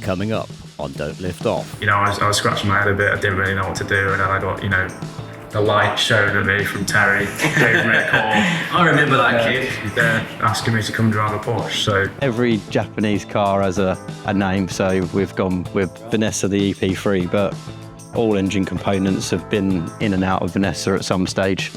coming up on Don't Lift Off. I was scratching my head a bit. I didn't really know what to do, and then I got, the light shown at me from Terry, gave me a call. I remember that kid. They're asking me to come drive a Porsche. So every Japanese car has a name, so we've gone with Vanessa the EP3, but all engine components have been in and out of Vanessa at some stage.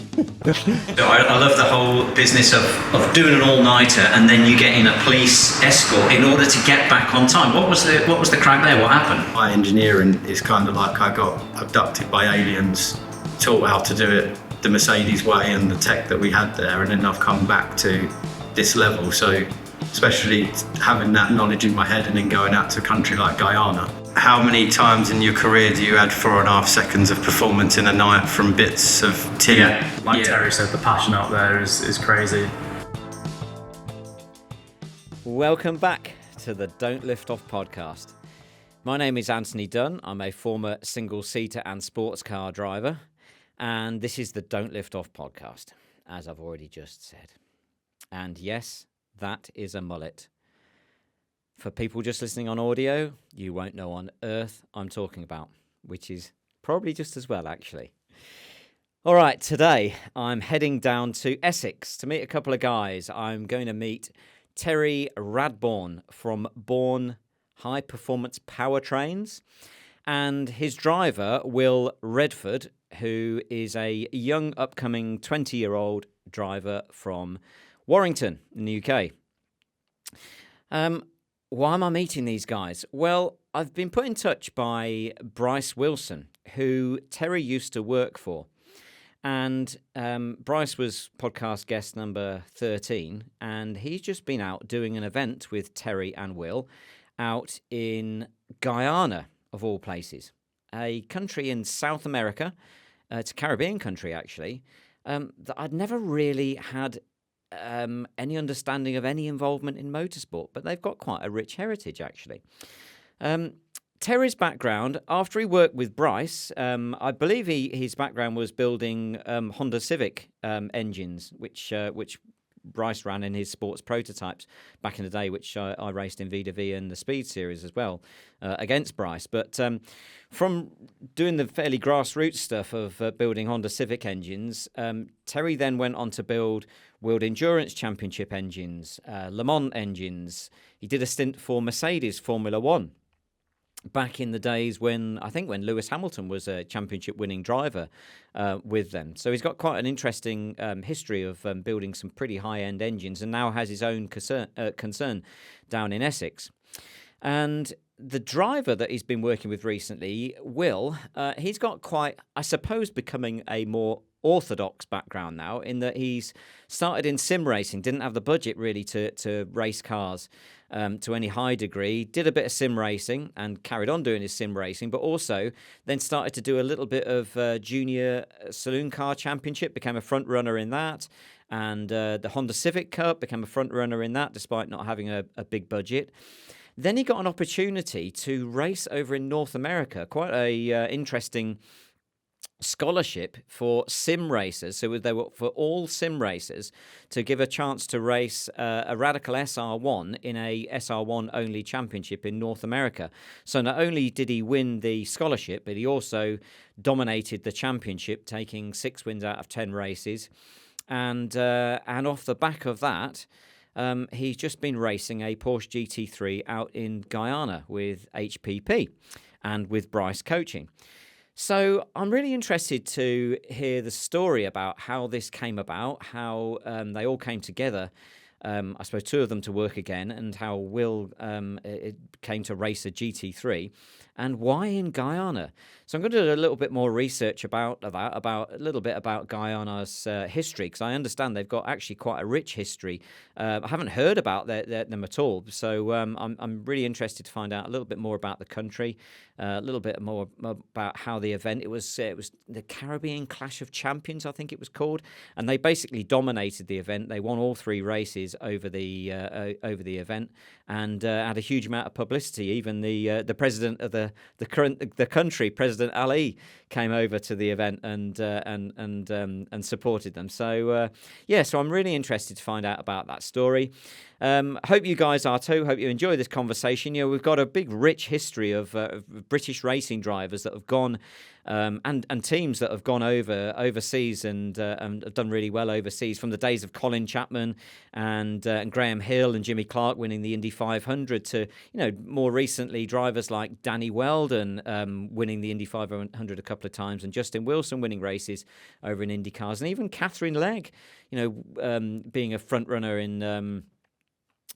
I love the whole business of doing an all-nighter and then you get in a police escort in order to get back on time. What was the crack there? What happened? My engineering is kind of like I got abducted by aliens, taught how to do it the Mercedes way and the tech that we had there, and then I've come back to this level. So especially having that knowledge in my head and then going out to a country like Guyana. How many times in your career do you add 4.5 seconds of performance in a night from bits of tin? Terry said, the passion out there is crazy. Welcome back to the Don't Lift Off podcast. My name is Anthony Dunn. I'm a former single-seater and sports car driver, and this is the Don't Lift Off podcast, as I've already just said. And yes, that is a mullet. For people just listening on audio, you won't know on earth I'm talking about, which is probably just as well, actually. All right, today I'm heading down to Essex to meet a couple of guys. I'm going to meet Terry Radbourne from Bourne High Performance Powertrains and his driver, Will Redford, who is a young, upcoming 20-year-old driver from Warrington in the UK. Why am I meeting these guys? Well, I've been put in touch by Bryce Wilson, who Terry used to work for. And Bryce was podcast guest number 13, and he's just been out doing an event with Terry and Will out in Guyana, of all places, a country in South America. It's a Caribbean country, actually, that I'd never really had any understanding of any involvement in motorsport, but they've got quite a rich heritage, actually. Terry's background, after he worked with Bryce, I believe his background was building Honda Civic engines, which Bryce ran in his sports prototypes back in the day, which I raced in V2V and the Speed Series as well against Bryce. But from doing the fairly grassroots stuff of building Honda Civic engines, Terry then went on to build World Endurance Championship engines, Le Mans engines. He did a stint for Mercedes Formula One back in the days when Lewis Hamilton was a championship-winning driver with them. So he's got quite an interesting history of building some pretty high-end engines, and now has his own concern down in Essex. And the driver that he's been working with recently, Will, he's got quite, I suppose, becoming a more orthodox background now, in that he's started in sim racing, didn't have the budget really to race cars to any high degree, did a bit of sim racing and carried on doing his sim racing, but also then started to do a little bit of junior Saloon Car Championship, became a front runner in that, and the Honda Civic Cup, became a front runner in that despite not having a big budget. Then he got an opportunity to race over in North America, quite a interesting scholarship for sim racers. So they were for all sim racers to give a chance to race a Radical SR1 in a SR1 only championship in North America. So not only did he win the scholarship, but he also dominated the championship, taking 6 wins out of 10 races. And off the back of that, he's just been racing a Porsche GT3 out in Guyana with HPP and with Bryce coaching. So I'm really interested to hear the story about how this came about, how they all came together, I suppose 2 of them to work again, and how Will it came to race a GT3, and why in Guyana. So I'm going to do a little bit more research about that, about a little bit about Guyana's history, because I understand they've got actually quite a rich history. I haven't heard about them at all, so I'm really interested to find out a little bit more about the country, a little bit more about how the event. It was the Caribbean Clash of Champions, I think it was called, and they basically dominated the event. They won all 3 races over the event, and had a huge amount of publicity. Even the president of the country, President Ali, came over to the event and supported them. So so I'm really interested to find out about that story. Hope you guys are too. Hope you enjoy this conversation. We've got a big, rich history of British racing drivers that have gone and teams that have gone overseas and have done really well overseas, from the days of Colin Chapman and Graham Hill and Jimmy Clark winning the Indy 500 to, more recently drivers like Danny Weldon winning the Indy 500 a couple of times, and Justin Wilson winning races over in Indy cars, and even Katherine Legge, being a front runner in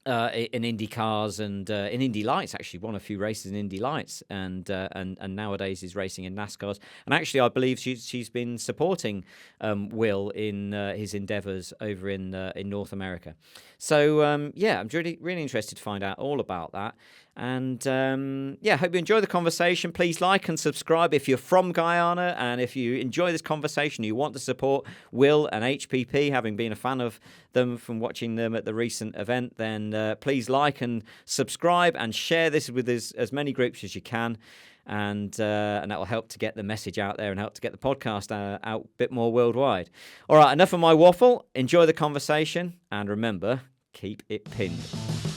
Indy cars and in Indy Lights. Actually won a few races in Indy Lights, and nowadays is racing in NASCARs. And actually, I believe she's been supporting Will in his endeavours over in North America. So I'm really interested to find out all about that. And hope you enjoy the conversation. Please like and subscribe if you're from Guyana, and if you enjoy this conversation, you want to support Will and HPP, having been a fan of them from watching them at the recent event, then please like and subscribe and share this with as many groups as you can. And that will help to get the message out there and help to get the podcast out a bit more worldwide. All right, enough of my waffle. Enjoy the conversation, and remember, keep it pinned.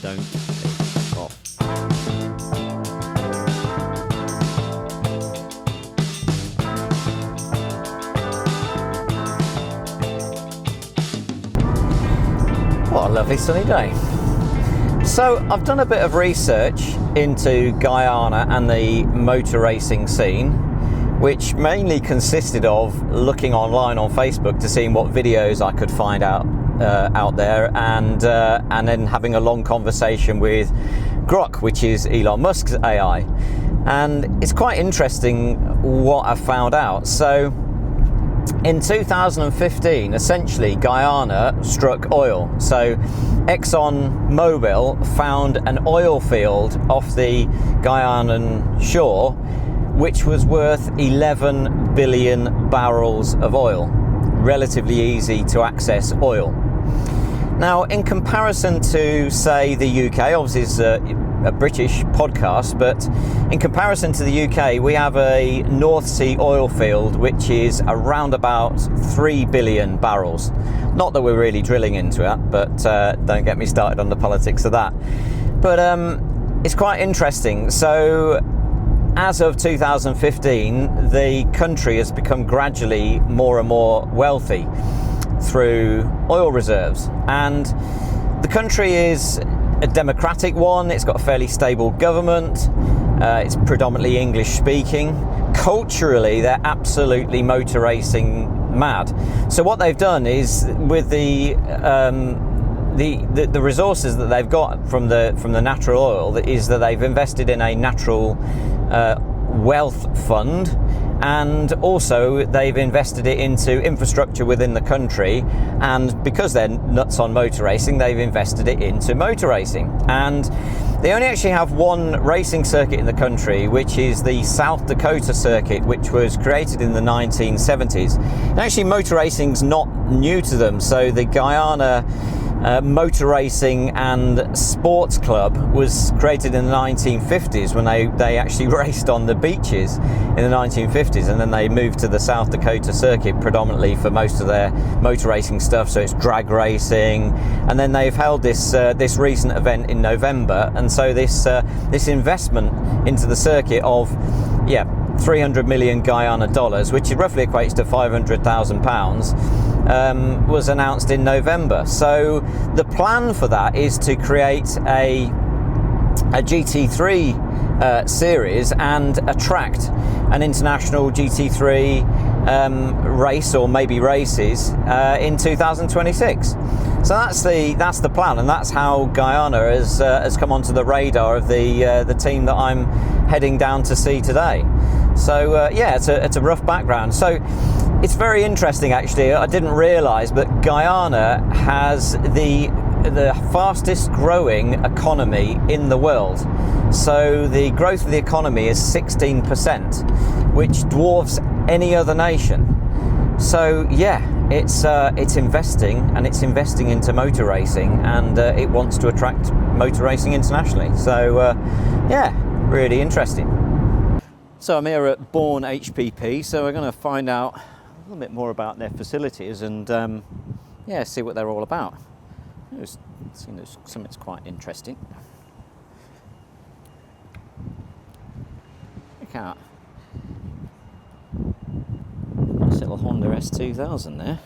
Don't take it off. What a lovely sunny day. So I've done a bit of research into Guyana and the motor racing scene, which mainly consisted of looking online on Facebook to see what videos I could find out there, and then having a long conversation with Grok, which is Elon Musk's AI. And it's quite interesting what I found out. So in 2015, essentially, Guyana struck oil. So ExxonMobil found an oil field off the Guyanan shore, which was worth 11 billion barrels of oil. Relatively easy to access oil. Now, in comparison to, say, the UK, obviously it's a British podcast, but in comparison to the UK, we have a North Sea oil field which is around about 3 billion barrels. Not that we're really drilling into it, but don't get me started on the politics of that. But it's quite interesting. So as of 2015, the country has become gradually more and more wealthy through oil reserves, and the country is a democratic one. It's got a fairly stable government. It's predominantly English speaking. Culturally, they're absolutely motor racing mad. So what they've done is, with the resources that they've got from the natural oil, is that they've invested in a natural wealth fund, and also they've invested it into infrastructure within the country, and because they're nuts on motor racing, they've invested it into motor racing. And they only actually have one racing circuit in the country, which is the South Dakota circuit, which was created in the 1970s. And actually motor racing's not new to them. So the Guyana Motor Racing and Sports Club was created in the 1950s, when they actually raced on the beaches in the 1950s, and then they moved to the South Dakota circuit predominantly for most of their motor racing stuff. So it's drag racing, and then they've held this recent event in November, and so this investment into the circuit of 300 million Guyana dollars, which roughly equates to £500,000, was announced in November. So the plan for that is to create a GT3 series and attract an international GT3 race, or maybe races, in 2026. So that's the plan, and that's how Guyana has come onto the radar of the team that I'm heading down to see today. So it's a rough background. So it's very interesting, actually. I didn't realise, but Guyana has the fastest growing economy in the world. So the growth of the economy is 16%, which dwarfs any other nation. So it's investing, and it's investing into motor racing, and it wants to attract motor racing internationally. So really interesting. So I'm here at Bourne HPP, so we're going to find out a little bit more about their facilities and see what they're all about. There's something's quite interesting. Look out. Nice little Honda S2000 there.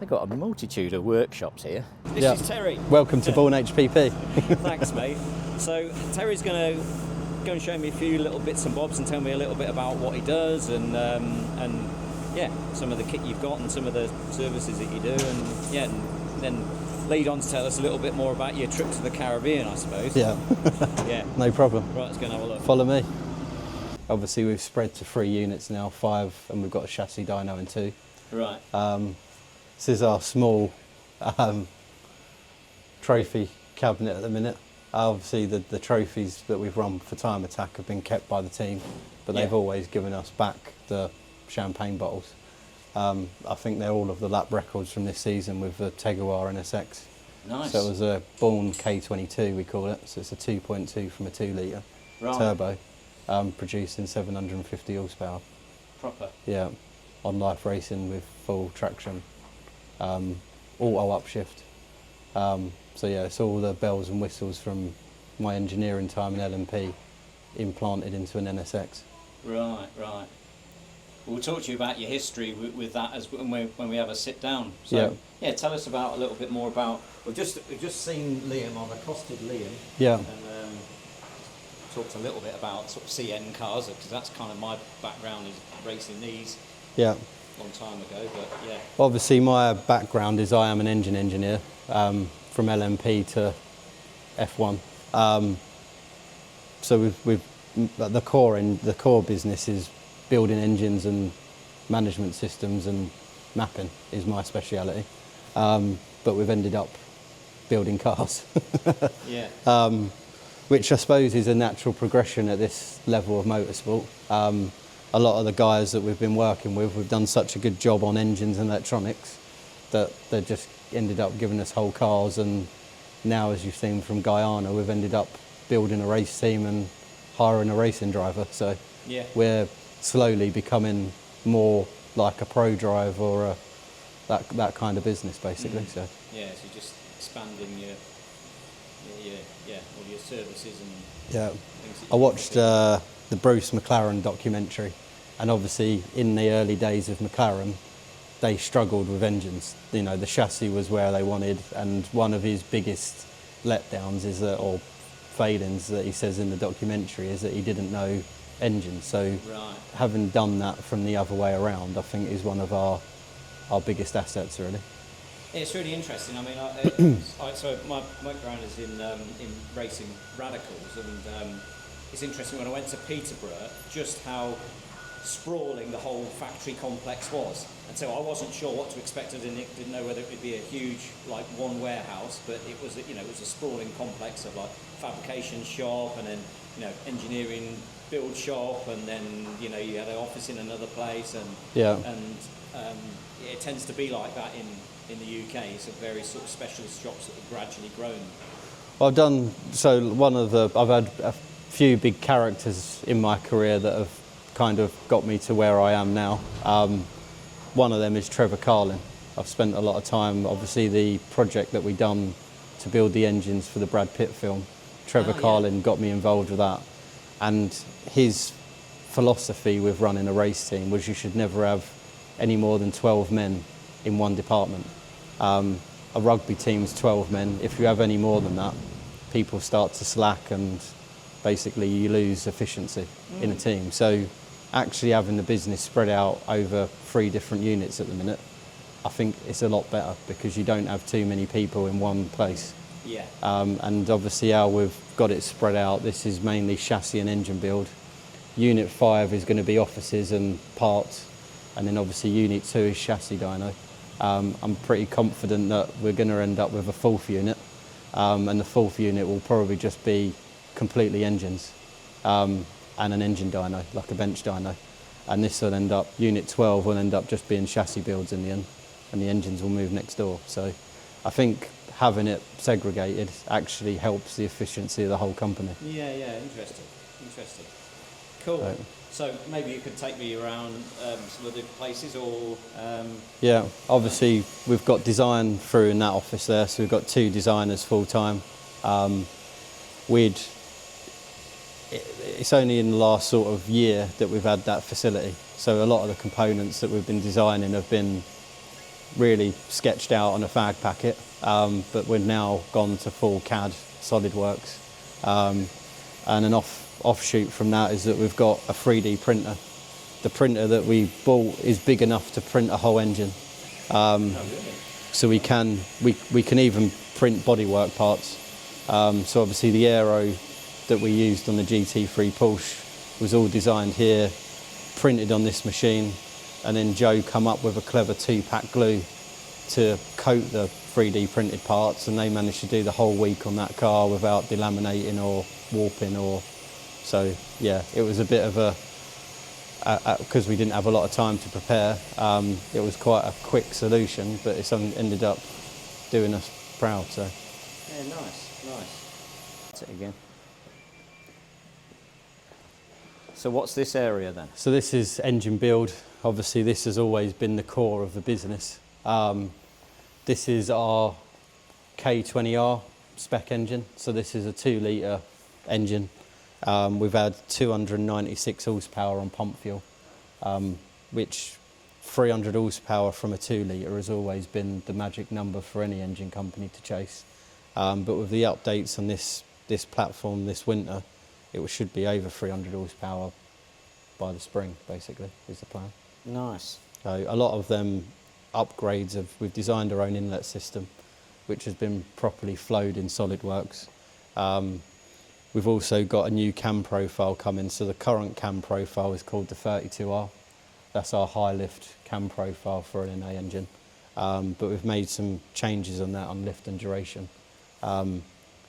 They've got a multitude of workshops here. This is Terry. Welcome to Bourne HPP. Thanks, mate. So Terry's going to go and show me a few little bits and bobs and tell me a little bit about what he does and some of the kit you've got and some of the services that you do, and then lead on to tell us a little bit more about your trip to the Caribbean, I suppose. Yeah. Yeah. No problem. Right, let's go and have a look. Follow me. Obviously, we've spread to 3 units now, 5, and we've got a chassis dyno in 2. Right. This is our small trophy cabinet at the minute. Obviously, the trophies that we've run for Time Attack have been kept by the team, but they've always given us back the champagne bottles. I think they're all of the lap records from this season with the Teguar NSX. Nice. So it was a Bourne K22, we call it. So it's a 2.2 from a 2 litre turbo, producing 750 horsepower. Proper. Yeah, on life racing with full traction, auto upshift. So yeah, it's all the bells and whistles from my engineering time in LMP implanted into an NSX. Right. We'll talk to you about your history with that as when we have a sit down. So yeah, tell us about a little bit more about. We've just seen Liam. I've accosted Liam. Yeah. And talked a little bit about sort of CN cars because that's kind of my background is racing these. Yeah. Long time ago, but yeah. Obviously, my background is I am an engine engineer from LMP to F1. So we've the core business is building engines and management systems, and mapping is my speciality. But we've ended up building cars. Yeah. Which I suppose is a natural progression at this level of motorsport. A lot of the guys that we've been working with, we've done such a good job on engines and electronics that they just ended up giving us whole cars, and now, as you've seen from Guyana, we've ended up building a race team and hiring a racing driver. So we're slowly becoming more like a pro drive or that kind of business, basically. So so you're just expanding all your services and things that I watched the Bruce McLaren documentary, and obviously in the early days of McLaren, they struggled with engines. You know, the chassis was where they wanted, and one of his biggest letdowns is or failings that he says in the documentary is that he didn't know engines. So having done that from the other way around, I think is one of our biggest assets, really. It's really interesting. I mean, so my background is in racing radicals, and it's interesting when I went to Peterborough just how sprawling the whole factory complex was, and so I wasn't sure what to expect. I didn't know whether it would be a huge like one warehouse, but it was it was a sprawling complex of like fabrication shop, and then engineering build shop, and then you had an office in another place, and it tends to be like that in the UK. So various sort of specialist shops that have gradually grown. I've had a few big characters in my career that have kind of got me to where I am now. One of them is Trevor Carlin. I've spent a lot of time, obviously the project that we done to build the engines for the Brad Pitt film, Trevor Carlin got me involved with that. And his philosophy with running a race team was you should never have any more than 12 men in one department. A rugby team's 12 men. If you have any more than that, people start to slack and basically you lose efficiency in a team. So actually having the business spread out over 3 different units at the minute, I think it's a lot better because you don't have too many people in one place. Yeah. And obviously how we've got it spread out, this is mainly chassis and engine build. Unit 5 is going to be offices and parts, and then obviously Unit 2 is chassis dyno. I'm pretty confident that we're going to end up with a 4th unit, and the 4th unit will probably just be completely engines and an engine dyno, like a bench dyno. And this will end up, Unit 12 will end up just being chassis builds in the end, and the engines will move next door. So I think having it segregated actually helps the efficiency of the whole company. Yeah, interesting. Cool. So maybe you could take me around some of the places, or Yeah, obviously we've got design through in that office there, so we've got 2 designers full time. It's only in the last sort of year that we've had that facility, so a lot of the components that we've been designing have been really sketched out on a fag packet, but we've now gone to full CAD SolidWorks, and an offshoot from that is that we've got a 3D printer. The printer that we bought is big enough to print a whole engine, so we can even print bodywork parts. So obviously the aero that we used on the GT3 Porsche was all designed here, printed on this machine, and then Joe come up with a clever 2-pack glue to coat the 3D printed parts, and they managed to do the whole week on that car without delaminating or warping so yeah, it was a bit of because we didn't have a lot of time to prepare, it was quite a quick solution, but it's ended up doing us proud. So yeah, nice. That's it again. So what's this area then? So this is engine build. Obviously this has always been the core of the business. This is our K20R spec engine. So this is a 2-litre engine. We've had 296 horsepower on pump fuel, which 300 horsepower from a 2-litre has always been the magic number for any engine company to chase. But with the updates on this platform this winter, it should be over 300 horsepower by the spring, basically, is the plan. Nice. So a lot of them upgrades we've designed our own inlet system, which has been properly flowed in SolidWorks. We've also got a new cam profile coming, so the current cam profile is called the 32R. That's our high lift cam profile for an NA engine. But we've made some changes on that on lift and duration.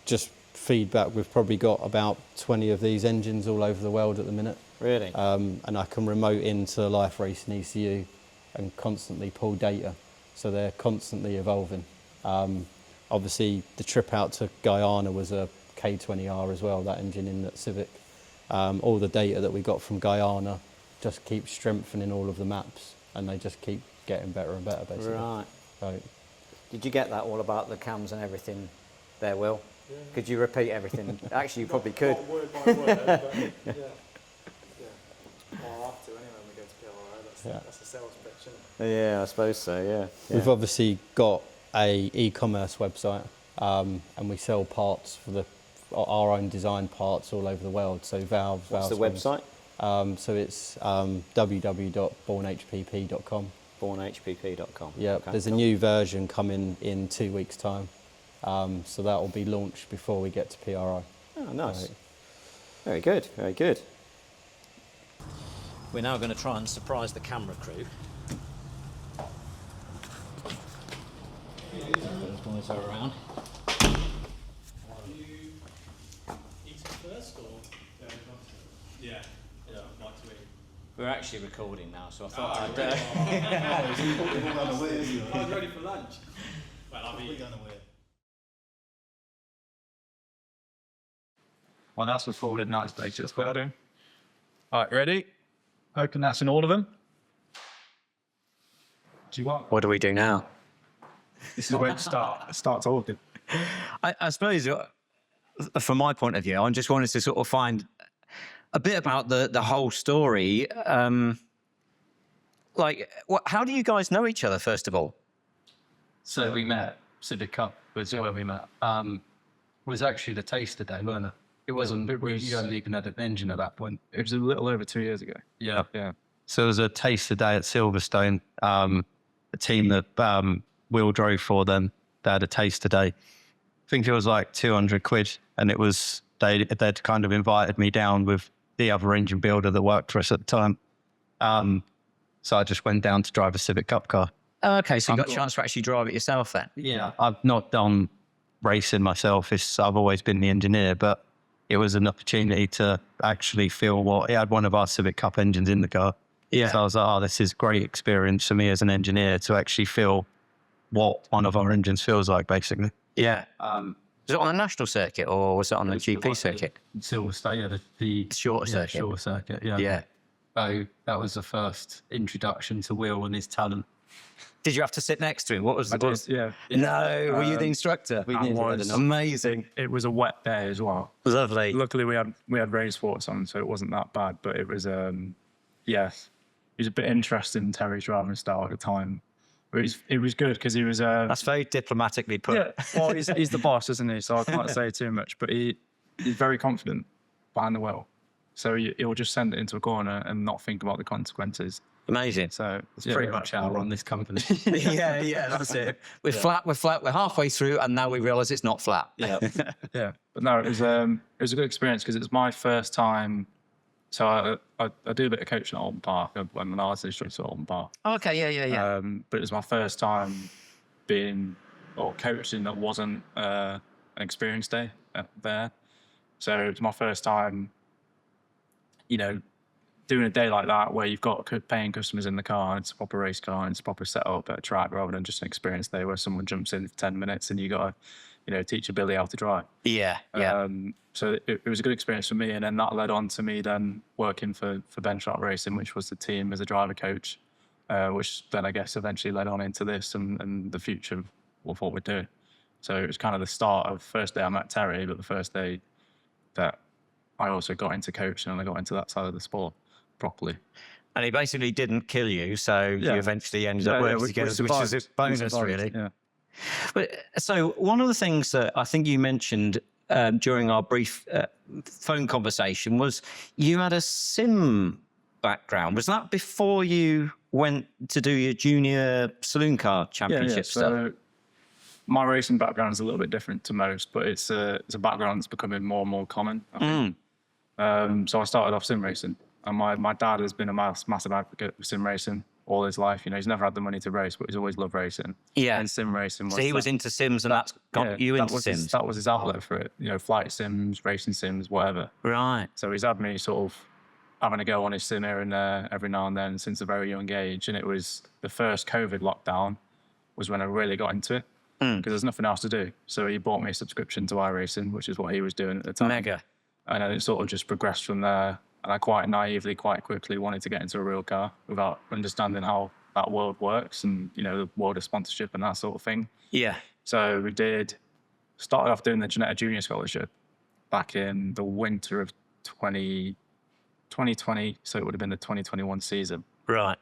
Just feedback, we've probably got about 20 of these engines all over the world at the minute. Really? And I can remote into Life Racing ECU and constantly pull data, so they're constantly evolving. Obviously the trip out to Guyana was a K20R as well, that engine in that Civic. All the data that we got from Guyana just keeps strengthening all of the maps, and they just keep getting better and better, basically. Right. So, Did you get that all about the cams and everything there, Will? Yeah. Could you repeat everything? Actually, you probably could. Not word by word, but yeah. Well, I'll have to anyway when we go to PLRO. That's a sales pitch, isn't it? Yeah, I suppose so, yeah. We've obviously got a e-commerce website, and we sell parts for our own design parts all over the world. So valves. What's the website? So it's www.bournehpp.com. Bournehpp.com. Yeah, okay, there's a new version coming in 2 weeks' time. So that will be launched before we get to PRI. Oh, nice. Right. Very good, very good. We're now going to try and surprise the camera crew. Those boys are around. Yeah, I'd like to eat. We're actually recording now, so I thought I'd... I was ready for lunch. Well, I'll be going away. Well, that's recorded nice pictures. What I do. All right, ready? Hoping that's in all of them. Do you want? What do we do now? This is where to start. Start talking. I suppose, from my point of view, I just wanted to sort of find a bit about the whole story. How do you guys know each other, first of all? So we met, Civic Cup was where we met. Was actually the taster day, wasn't it? It wasn't, you hadn't even had an engine at that point. It was a little over 2 years ago. Yeah. Yeah. So it was a taster day at Silverstone, a team that Will drove for them. They had a taster day. I think it was like 200 quid, and it was, they'd kind of invited me down with the other engine builder that worked for us at the time. So I just went down to drive a Civic Cup car. Oh, okay, so you got a chance to actually drive it yourself then? Yeah, I've not done racing myself. I've always been the engineer, but it was an opportunity to actually feel it had one of our Civic Cup engines in the car. Yeah. So I was like, this is a great experience for me as an engineer to actually feel what one of our engines feels like, basically. Yeah. Was it on the national circuit or was it on the GP circuit? Silverstone, yeah, the Shorter circuit. Shorter circuit, yeah. Yeah. So that was the first introduction to Will and his talent. Did you have to sit next to him? What was the did, yeah. No, were you the instructor? We needed was. enough. Amazing. It was a wet day as well. Lovely. Luckily, we had rain sports on, so it wasn't that bad. But it was, yes, it was a bit interesting, Terry's driving style at the time. But it was good because he was. That's very diplomatically put. Yeah, well, he's the boss, isn't he? So I can't say too much. But he's very confident behind the wheel, so he'll just send it into a corner and not think about the consequences. Amazing. So It's pretty much how I run this company. yeah, that's it. We're flat, we're halfway through, and now we realise it's not flat. Yeah. yeah, but no, it was a good experience because it was my first time. So I do a bit of coaching at Alton Park. I'm an arts instructor at Alton Park. Oh, okay, yeah. But it was my first time being or coaching that wasn't an experience day there. So it was my first time, doing a day like that where you've got paying customers in the car and it's a proper race car and it's a proper setup at a track rather than just an experience day where someone jumps in for 10 minutes and you got to, teach a Billy how to drive. Yeah. So it was a good experience for me, and then that led on to me then working for Benchmark Racing, which was the team as a driver coach, which then I guess eventually led on into this and the future of what we're doing. So it was kind of the start of the first day I met Terry, but the first day that I also got into coaching and I got into that side of the sport properly. And he basically didn't kill you, so you eventually ended up working together, which is a bonus, really. Yeah. But so one of the things that I think you mentioned during our brief phone conversation was you had a sim background. Was that before you went to do your junior Saloon Car Championship stuff? So my racing background is a little bit different to most, but it's a background that's becoming more and more common, I think. So I started off sim racing, and my dad has been a massive advocate of sim racing all his life. He's never had the money to race, but he's always loved racing. Yeah. And sim racing was So he was into sims, and that's got you into sims. That was his outlet for it. Flight sims, racing sims, whatever. Right. So he's had me sort of having a go on his sim here and there every now and then since a very young age. And it was the first COVID lockdown was when I really got into it because there's nothing else to do. So he bought me a subscription to iRacing, which is what he was doing at the time. Mega. And then it sort of just progressed from there. And I quite naively, quite quickly wanted to get into a real car without understanding how that world works and, the world of sponsorship and that sort of thing. Yeah. So we started off doing the Ginetta Junior Scholarship back in the winter of 2020. So it would have been the 2021 season. Right.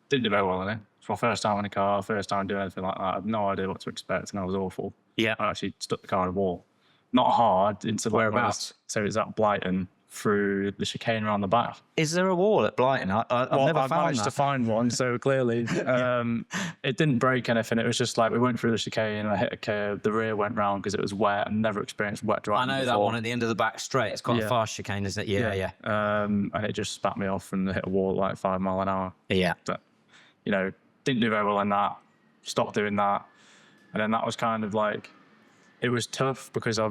Didn't do very well in it. It's my first time in a car, first time doing anything like that. I had no idea what to expect and I was awful. Yeah. I actually stuck the car in a wall. Not hard into Whereabouts? So it's at Brighton through the chicane around the back. Is there a wall at Brighton? I've never I found managed that. to find one, so clearly it didn't break anything. It was just like we went through the chicane and I hit a curve. The rear went round because it was wet. I've never experienced wet driving I know before. that one at the end of the back straight. It's quite a fast chicane, isn't it? Yeah. And it just spat me off and hit a wall at like 5 miles an hour. Yeah. But, didn't do very well in that. Stopped doing that. And then that was kind of like, it was tough because I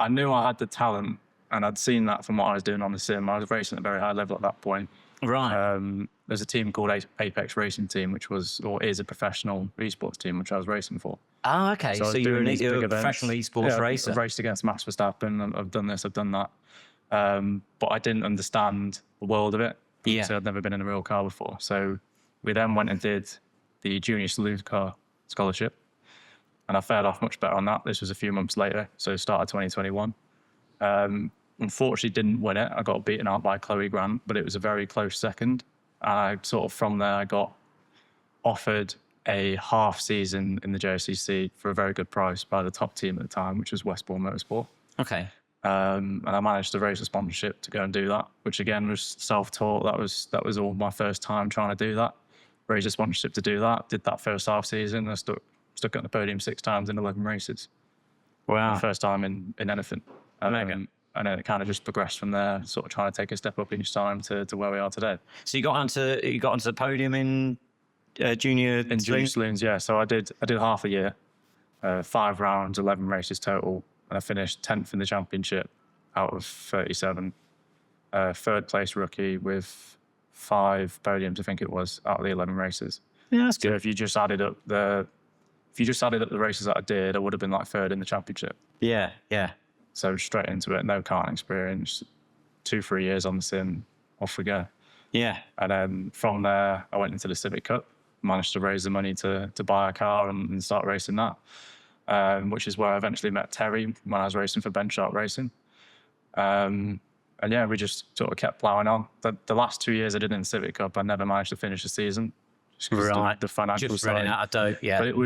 knew I had the talent and I'd seen that from what I was doing on the sim. I was racing at a very high level at that point. Right. There's a team called Apex Racing Team, which is a professional esports team, which I was racing for. Oh, okay. I was So you're doing these big a events. professional esports racer. I've raced against Max Verstappen. I've done this, I've done that. But I didn't understand the world of it. Yeah. So I'd never been in a real car before. So we then went and did the Junior Saloon Car Scholarship. And I fared off much better on that. This was a few months later, so started 2021. Unfortunately, didn't win it. I got beaten out by Chloe Grant, but it was a very close second. And I sort of from there, I got offered a half season in the JSCC for a very good price by the top team at the time, which was Bourne Motorsport. Okay. And I managed to raise a sponsorship to go and do that, which again was self-taught. That was all my first time trying to do that. Raised a sponsorship to do that. Did that first half season. I stuck at the podium 6 times in 11 races. Wow. First time in anything. And then it kind of just progressed from there, sort of trying to take a step up each time to where we are today. So you got onto the podium in junior In junior saloons, yeah. So I did half a year, 5 rounds, 11 races total, and I finished 10th in the championship out of 37. Third place rookie with 5 podiums, I think it was, out of the 11 races. Yeah, that's So good. if you just added up the if you just added up the races that I did, I would have been like third in the championship. Yeah. So straight into it, no karting experience, 2-3 years on the sim, off we go. Yeah. And then from there, I went into the Civic Cup, managed to raise the money to buy a car and start racing that, which is where I eventually met Terry when I was racing for Ben Sharp Racing. And yeah, we just sort of kept ploughing on. The last 2 years I did in the Civic Cup, I never managed to finish the season. Right. The financial just side. running out of dough. Yeah. But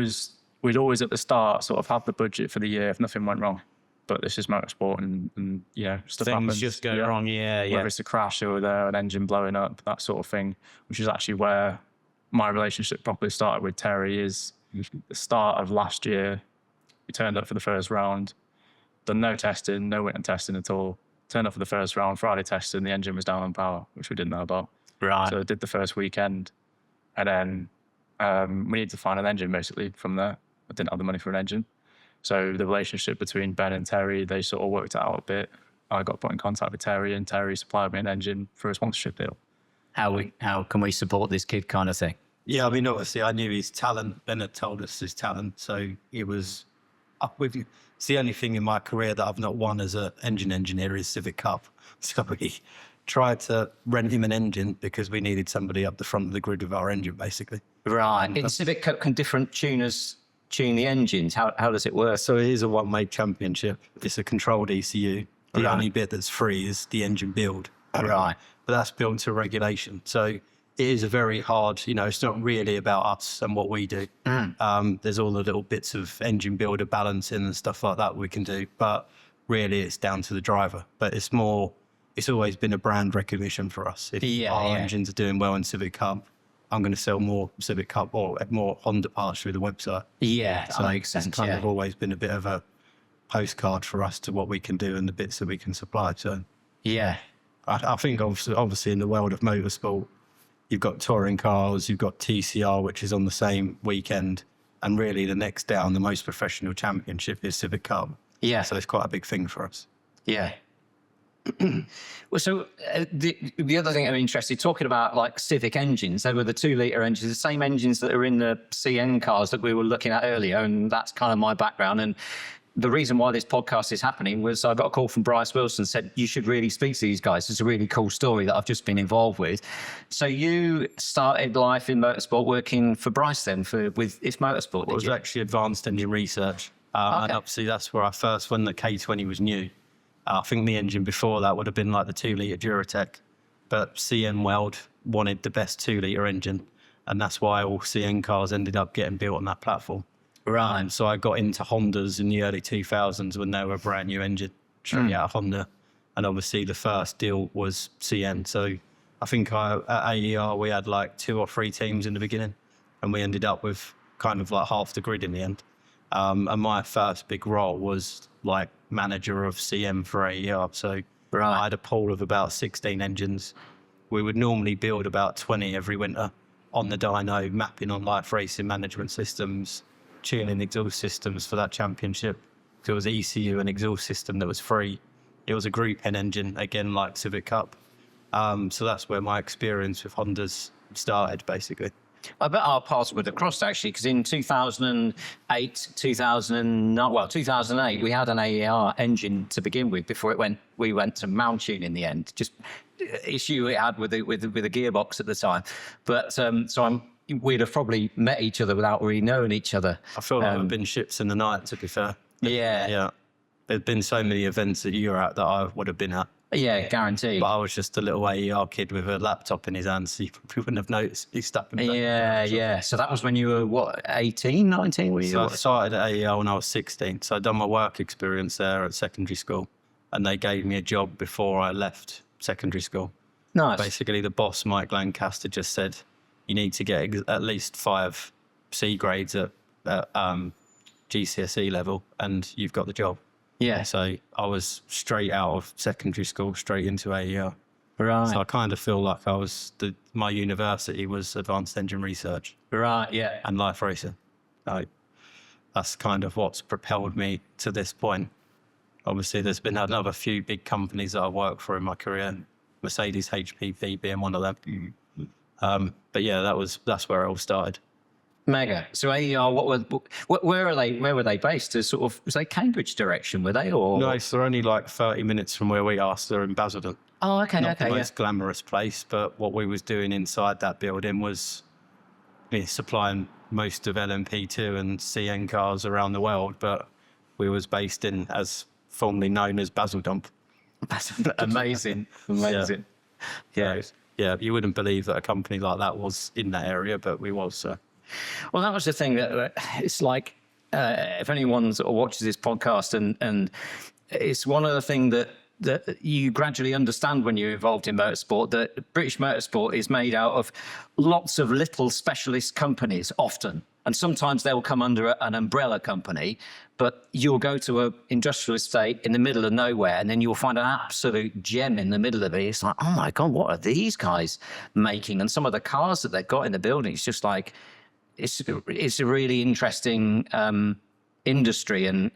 we'd always at the start sort of have the budget for the year if nothing went wrong. But this is motorsport and you know, stuff Things happens. just go wrong. Yeah. Whether it's a crash or an engine blowing up, that sort of thing, which is actually where my relationship properly started with Terry. Is the start of last year. We turned up for the first round, done no testing, no winter testing at all. Turned up for the first round, Friday testing, the engine was down on power, which we didn't know about. Right. So I did the first weekend, and then we needed to find an engine basically from there. I didn't have the money for an engine. So the relationship between Ben and Terry, they sort of worked it out a bit. I got put in contact with Terry, and Terry supplied me an engine for a sponsorship deal. How can we support this kid kind of thing? Yeah, I mean, obviously, I knew his talent. Ben had told us his talent, so he was up with you. It's the only thing in my career that I've not won as an engine engineer is Civic Cup. So we tried to rent him an engine because we needed somebody up the front of the grid with our engine, basically. Right. In Civic Cup, can different tuners tune the engines? How does it work? So it is a one-way championship. It's a controlled ECU. The Right. only bit that's free is the engine build. Right. But that's built to regulation. So it is a very hard, you know, it's not really about us and what we do. There's all the little bits of engine builder balancing and stuff like that we can do. But really it's down to the driver. But it's always been a brand recognition for us. If our engines are doing well in Civic Cup, I'm going to sell more Civic Cup or more Honda parts through the website. Yeah, that So makes sense. it's kind of always been a bit of a postcard for us to what we can do and the bits that we can supply. So Yeah. I think obviously in the world of motorsport, you've got touring cars, you've got TCR, which is on the same weekend. And really the next down, the most professional championship is Civic Cup. Yeah. So it's quite a big thing for us. Yeah. Well, so the other thing I'm interested, talking about like Civic engines, they were the 2-litre engines, the same engines that are in the CN cars that we were looking at earlier, and that's kind of my background. And the reason why this podcast is happening was I got a call from Bryce Wilson, said, you should really speak to these guys. It's a really cool story that I've just been involved with. So you started life in motorsport working for Bryce then, with If Motorsport, It was actually advanced engine research. And obviously that's where I first, when the K20 was new. I think the engine before that would have been like the 2-litre Duratec, but CN Weld wanted the best 2-litre engine, and that's why all CN cars ended up getting built on that platform. Right. So I got into Hondas in the early 2000s when they were a brand new engine, straight out of Honda, and obviously the first deal was CN. So I think at AER we had like 2 or 3 teams in the beginning, and we ended up with kind of like half the grid in the end. And my first big role was like manager of CM for AER. So I had a pool of about 16 engines. We would normally build about 20 every winter on the dyno, mapping on life racing management systems, tuning exhaust systems for that championship. So it was ECU and exhaust system that was free. It was a Group N engine, again, like Civic Cup. So that's where my experience with Hondas started, basically. I bet our paths would have crossed actually, because in 2008, 2008, we had an AER engine to begin with before we went to mount tune in the end. Just issue it had with the gearbox at the time. But we'd have probably met each other without really knowing each other. I feel like we've been ships in the night, to be fair. Yeah. There'd been so many events that you were at that I would have been at. Yeah, guaranteed. But I was just a little AER kid with a laptop in his hand, so you probably wouldn't have noticed he stuck in the back. Yeah. So that was when you were, what, 18, 19? Were you? So I started at AER when I was 16. So I'd done my work experience there at secondary school, and they gave me a job before I left secondary school. Nice. Basically, the boss, Mike Lancaster, just said, you need to get at least 5 C grades at GCSE level, and you've got the job. Yeah. So I was straight out of secondary school, straight into AER. Right. So I kind of feel like my university was advanced engine research. Right, yeah. And life racing. That's kind of what's propelled me to this point. Obviously, there's been another few big companies that I've worked for in my career, Mercedes HPP being one of them. But yeah, that's where it all started. Mega. So AER, where are they? Where were they based? Was they Cambridge direction? Were they or? No, so they're only like 30 minutes from where we are. So they're in Basildon. Oh, okay, Not the most glamorous place, but what we was doing inside that building was supplying most of LMP2 and CN cars around the world. But we was based in, as formerly known as Basildon. Amazing. Yeah. You wouldn't believe that a company like that was in that area, but we was. So. Well, that was the thing that it's like, if anyone sort of watches this podcast and it's one of the things that you gradually understand when you're involved in motorsport, that British motorsport is made out of lots of little specialist companies often. And sometimes they'll come under an umbrella company, but you'll go to an industrial estate in the middle of nowhere and then you'll find an absolute gem in the middle of it. It's like, oh my God, what are these guys making? And some of the cars that they've got in the building, it's just like, it's a really interesting industry. And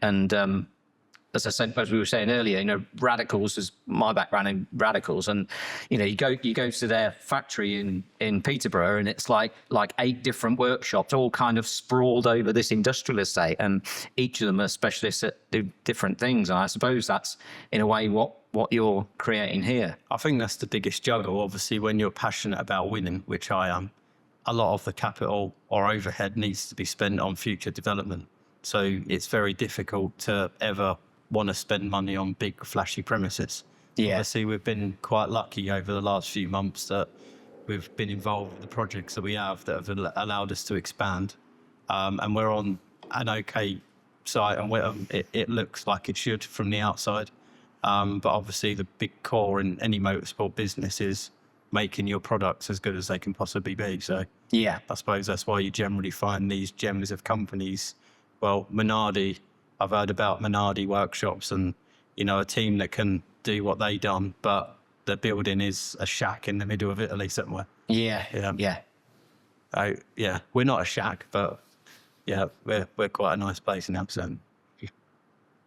as I said, as we were saying earlier, Radicals is my background in Radicals, and you go to their factory in Peterborough, and it's like 8 different workshops, all kind of sprawled over this industrial estate, and each of them are specialists at different things. And I suppose that's in a way what you're creating here. I think that's the biggest juggle. Obviously, when you're passionate about winning, which I am, a lot of the capital or overhead needs to be spent on future development. So it's very difficult to ever want to spend money on big flashy premises. Yeah. Obviously, we've been quite lucky over the last few months that we've been involved with the projects that we have that have allowed us to expand. And we're on an okay site, and it looks like it should from the outside. But obviously, the big core in any motorsport business is making your products as good as they can possibly be. So yeah, I suppose that's why you generally find these gems of companies. Well, Minardi, I've heard about Minardi workshops and, a team that can do what they done, but the building is a shack in the middle of Italy somewhere. Yeah. We're not a shack, but we're quite a nice place in Amsterdam.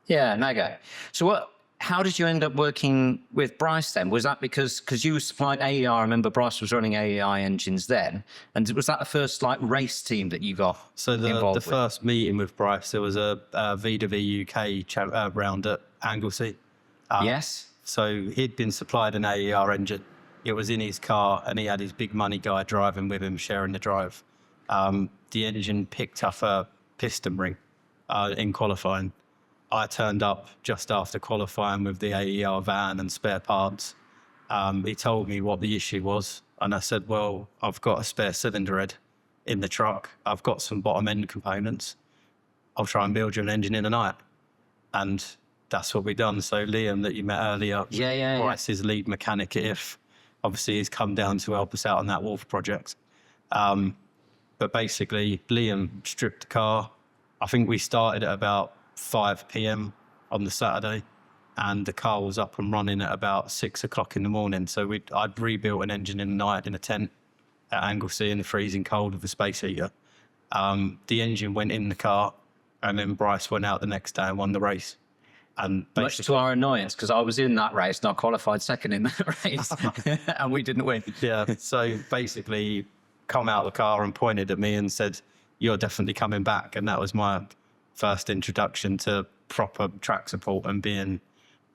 Yeah, mega. So how did you end up working with Bryce then? Was that because you supplied AER? I remember Bryce was running AEI engines then. And was that the first race team that you got involved with? The first meeting with Bryce, there was a VW UK round at Anglesey. Yes. So he'd been supplied an AER engine. It was in his car and he had his big money guy driving with him, sharing the drive. The engine picked up a piston ring in qualifying. I turned up just after qualifying with the AER van and spare parts. He told me what the issue was, and I said, well, I've got a spare cylinder head in the truck. I've got some bottom end components. I'll try and build you an engine in a night. And that's what we've done. So Liam, that you met earlier, Bryce's lead mechanic at IF, obviously he's come down to help us out on that Wolf project. But basically, Liam stripped the car. I think we started at about 5 p.m. on the Saturday, and the car was up and running at about 6 o'clock in the morning. So I'd rebuilt an engine in the night in a tent at Anglesey in the freezing cold with a space heater. The engine went in the car, and then Bryce went out the next day and won the race. And much to our annoyance, because I was in that race and I qualified second in that race, and we didn't win. Yeah. So basically, he come out of the car and pointed at me and said, "You're definitely coming back," and that was my first introduction to proper track support and being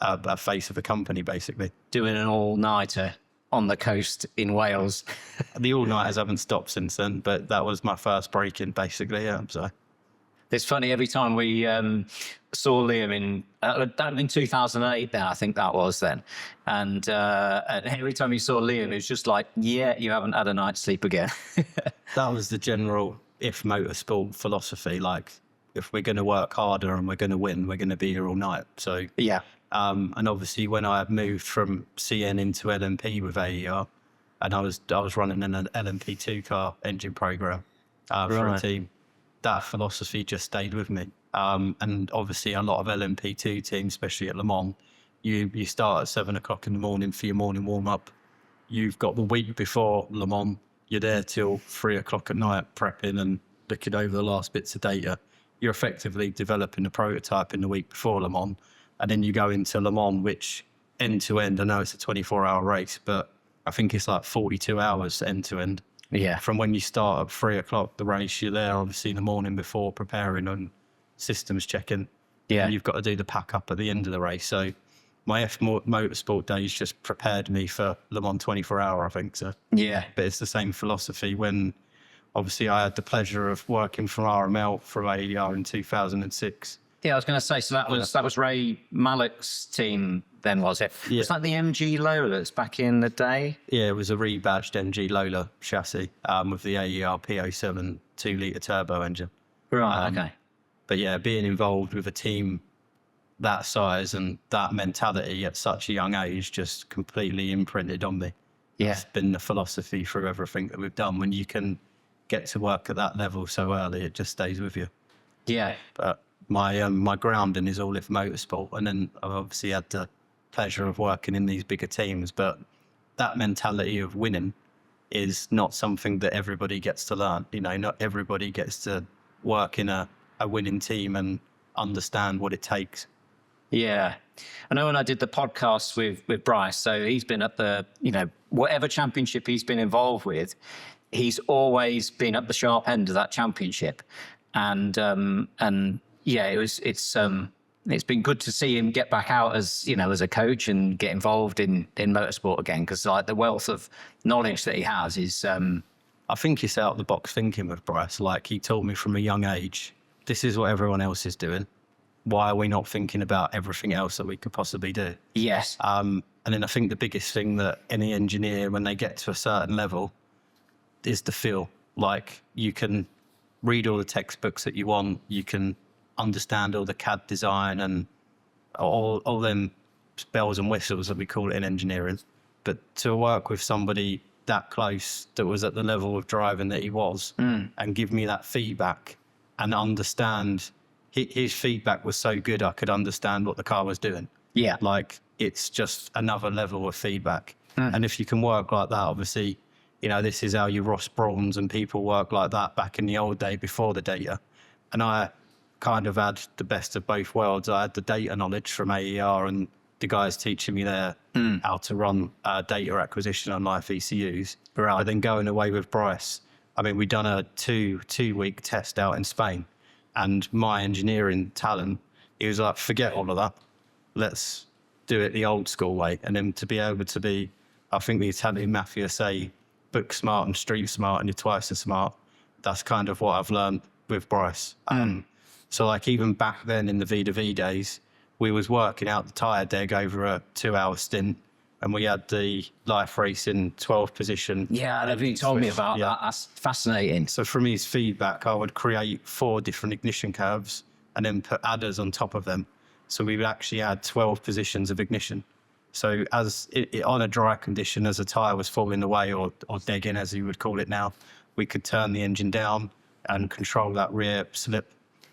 a face of the company, basically. Doing an all-nighter on the coast in Wales. The all-nighters haven't stopped since then, but that was my first break-in, basically, so. It's funny, every time we saw Liam in 2008 then, I think that was then, and every time you saw Liam, it was just like, yeah, you haven't had a night's sleep again. That was the general IF Motorsport philosophy, if we're going to work harder and we're going to win, we're going to be here all night. So yeah. And obviously, when I moved from CN into LMP with AER, and I was running an LMP2 car engine program for a team, that philosophy just stayed with me. And obviously, a lot of LMP2 teams, especially at Le Mans, you start at 7 o'clock in the morning for your morning warm up. You've got the week before Le Mans. You're there till 3 o'clock at night prepping and looking over the last bits of data. You're effectively developing a prototype in the week before Le Mans, and then you go into Le Mans, which end to end, I know it's a 24-hour race, but I think it's like 42 hours end to end. Yeah. From when you start at 3 o'clock, the race, you're there obviously the morning before preparing and systems checking. Yeah. And you've got to do the pack up at the end of the race. So my Motorsport days just prepared me for Le Mans 24 hour, I think. So Yeah. but it's the same philosophy when obviously I had the pleasure of working for RML from AER in 2006. Yeah, I was going to say, so that was Ray Malek's team then, was it? Yeah. Was that the MG Lolas back in the day? Yeah, it was a rebadged MG Lola chassis with the AER P07 2-litre turbo engine. Right, okay. But yeah, being involved with a team that size and that mentality at such a young age just completely imprinted on me. Yeah. It's been the philosophy through everything that we've done. When you can get to work at that level so early, it just stays with you. Yeah. But my grounding is all with motorsport, and then I've obviously had the pleasure of working in these bigger teams. But that mentality of winning is not something that everybody gets to learn. You know, not everybody gets to work in a winning team and understand what it takes. Yeah. I know when I did the podcast with Bryce, so he's been at the, whatever championship he's been involved with, he's always been at the sharp end of that championship. And yeah, it's been good to see him get back out as a coach and get involved in motorsport again, because like the wealth of knowledge that he has is I think it's out of the box thinking with Bryce. Like, he taught me from a young age, this is what everyone else is doing. Why are we not thinking about everything else that we could possibly do? yes. And then I think the biggest thing that any engineer, when they get to a certain level, is the feel. Like, you can read all the textbooks that you want, you can understand all the CAD design and all them bells and whistles that we call it in engineering. But to work with somebody that close that was at the level of driving that he was and give me that feedback and understand, his feedback was so good I could understand what the car was doing. Yeah. Like, it's just another level of feedback. And if you can work like that, obviously, this is how you Ross Brauns and people work like that back in the old day before the data. And I kind of had the best of both worlds. I had the data knowledge from AER and the guys teaching me there how to run data acquisition on live ECUs. Right. But then going away with Bryce, I mean, we'd done a two-week test out in Spain, and my engineering talent, he was like, forget all of that. Let's do it the old school way. And then to be able to be, I think the Italian mafia say, book smart and street smart, and you're twice as smart. That's kind of what I've learned with Bryce. So like, even back then in the V2V days, we was working out the tyre deg over a 2-hour stint, and we had the life racing 12 position. Yeah, you told me about that. That's fascinating. So from his feedback, I would create 4 different ignition curves and then put adders on top of them. So we would actually add 12 positions of ignition. So as on a dry condition, as a tyre was falling away or degging, as you would call it now, we could turn the engine down and control that rear slip.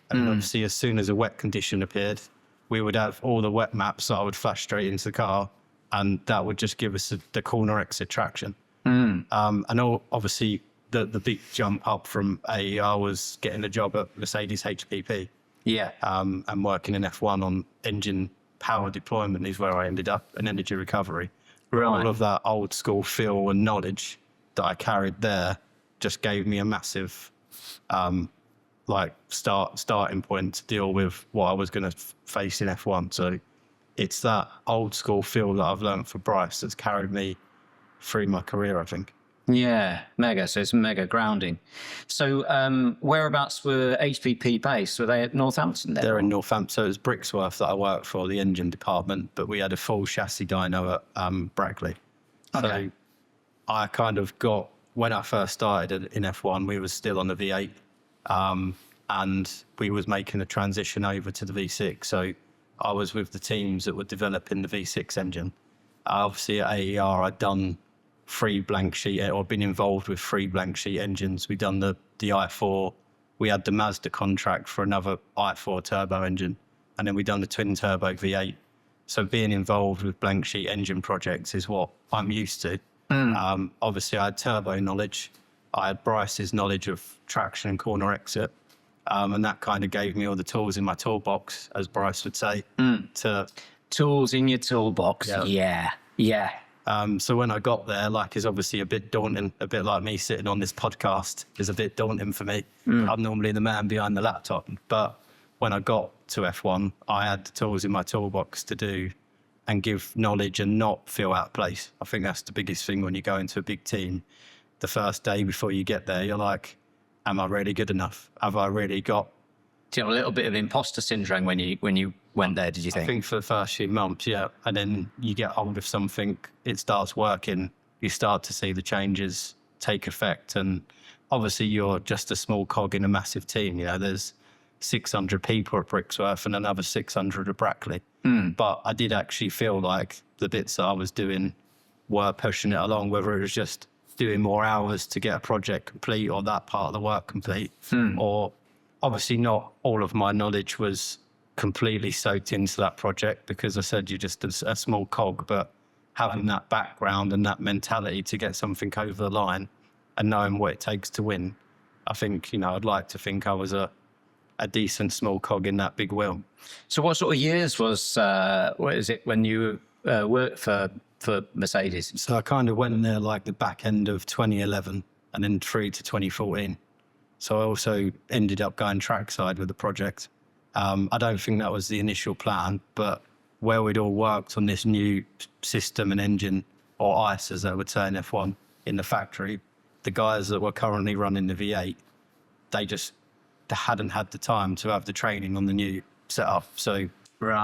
And obviously, as soon as a wet condition appeared, we would have all the wet maps that I would flash straight into the car, and that would just give us the corner exit traction. And obviously, the big jump up from AER was getting a job at Mercedes HPP. Yeah. And working in F1 on engine power deployment is where I ended up, and energy recovery. Right. All of that old school feel and knowledge that I carried there just gave me a massive starting point to deal with what I was going to face in F1. So it's that old school feel that I've learned for Bryce that's carried me through my career, I think. Yeah, mega. So it's mega grounding. So whereabouts were HPP based? Were they at Northampton then? They're in Northampton. So it was Brixworth that I worked for, the engine department, but we had a full chassis dyno at Brackley. Okay. So I kind of got, when I first started in F1, we was still on the V8 and we was making a transition over to the V6. So I was with the teams that were developing the V6 engine. Obviously at AER, I'd done 3 blank sheet, or been involved with 3 blank sheet engines. We'd done the i4, we had the Mazda contract for another i4 turbo engine, and then we'd done the twin turbo V8. So being involved with blank sheet engine projects is what I'm used to. Obviously I had turbo knowledge, I had Bryce's knowledge of traction and corner exit, and that kind of gave me all the tools in my toolbox, as Bryce would say, to tools in your toolbox. Yeah. So when I got there, like, it's obviously a bit daunting, a bit like me sitting on this podcast is a bit daunting for me. I'm normally the man behind the laptop. But when I got to F1, I had the tools in my toolbox to do and give knowledge and not feel out of place. I think that's the biggest thing when you go into a big team. The first day before you get there, you're like, am I really good enough? Have I really got... Do you have a little bit of imposter syndrome when you went there, did you think? I think for the first few months, yeah. And then you get hold of something, it starts working, you start to see the changes take effect. And obviously you're just a small cog in a massive team. You know, there's 600 people at Brixworth and another 600 at Brackley. But I did actually feel like the bits that I was doing were pushing it along, whether it was just doing more hours to get a project complete or that part of the work complete. Or obviously not all of my knowledge was completely soaked into that project, because I said you're just a small cog, but having that background and that mentality to get something over the line and knowing what it takes to win, I think, you know, I'd like to think I was a decent small cog in that big wheel. So what sort of years was what is it when you worked for Mercedes? So I kind of went there like the back end of 2011 and then through to 2014. So I also ended up going trackside with the project. I don't think that was the initial plan, but where we'd all worked on this new system and engine, or ICE as they would say in F1, in the factory, the guys that were currently running the V8, they hadn't had the time to have the training on the new setup. So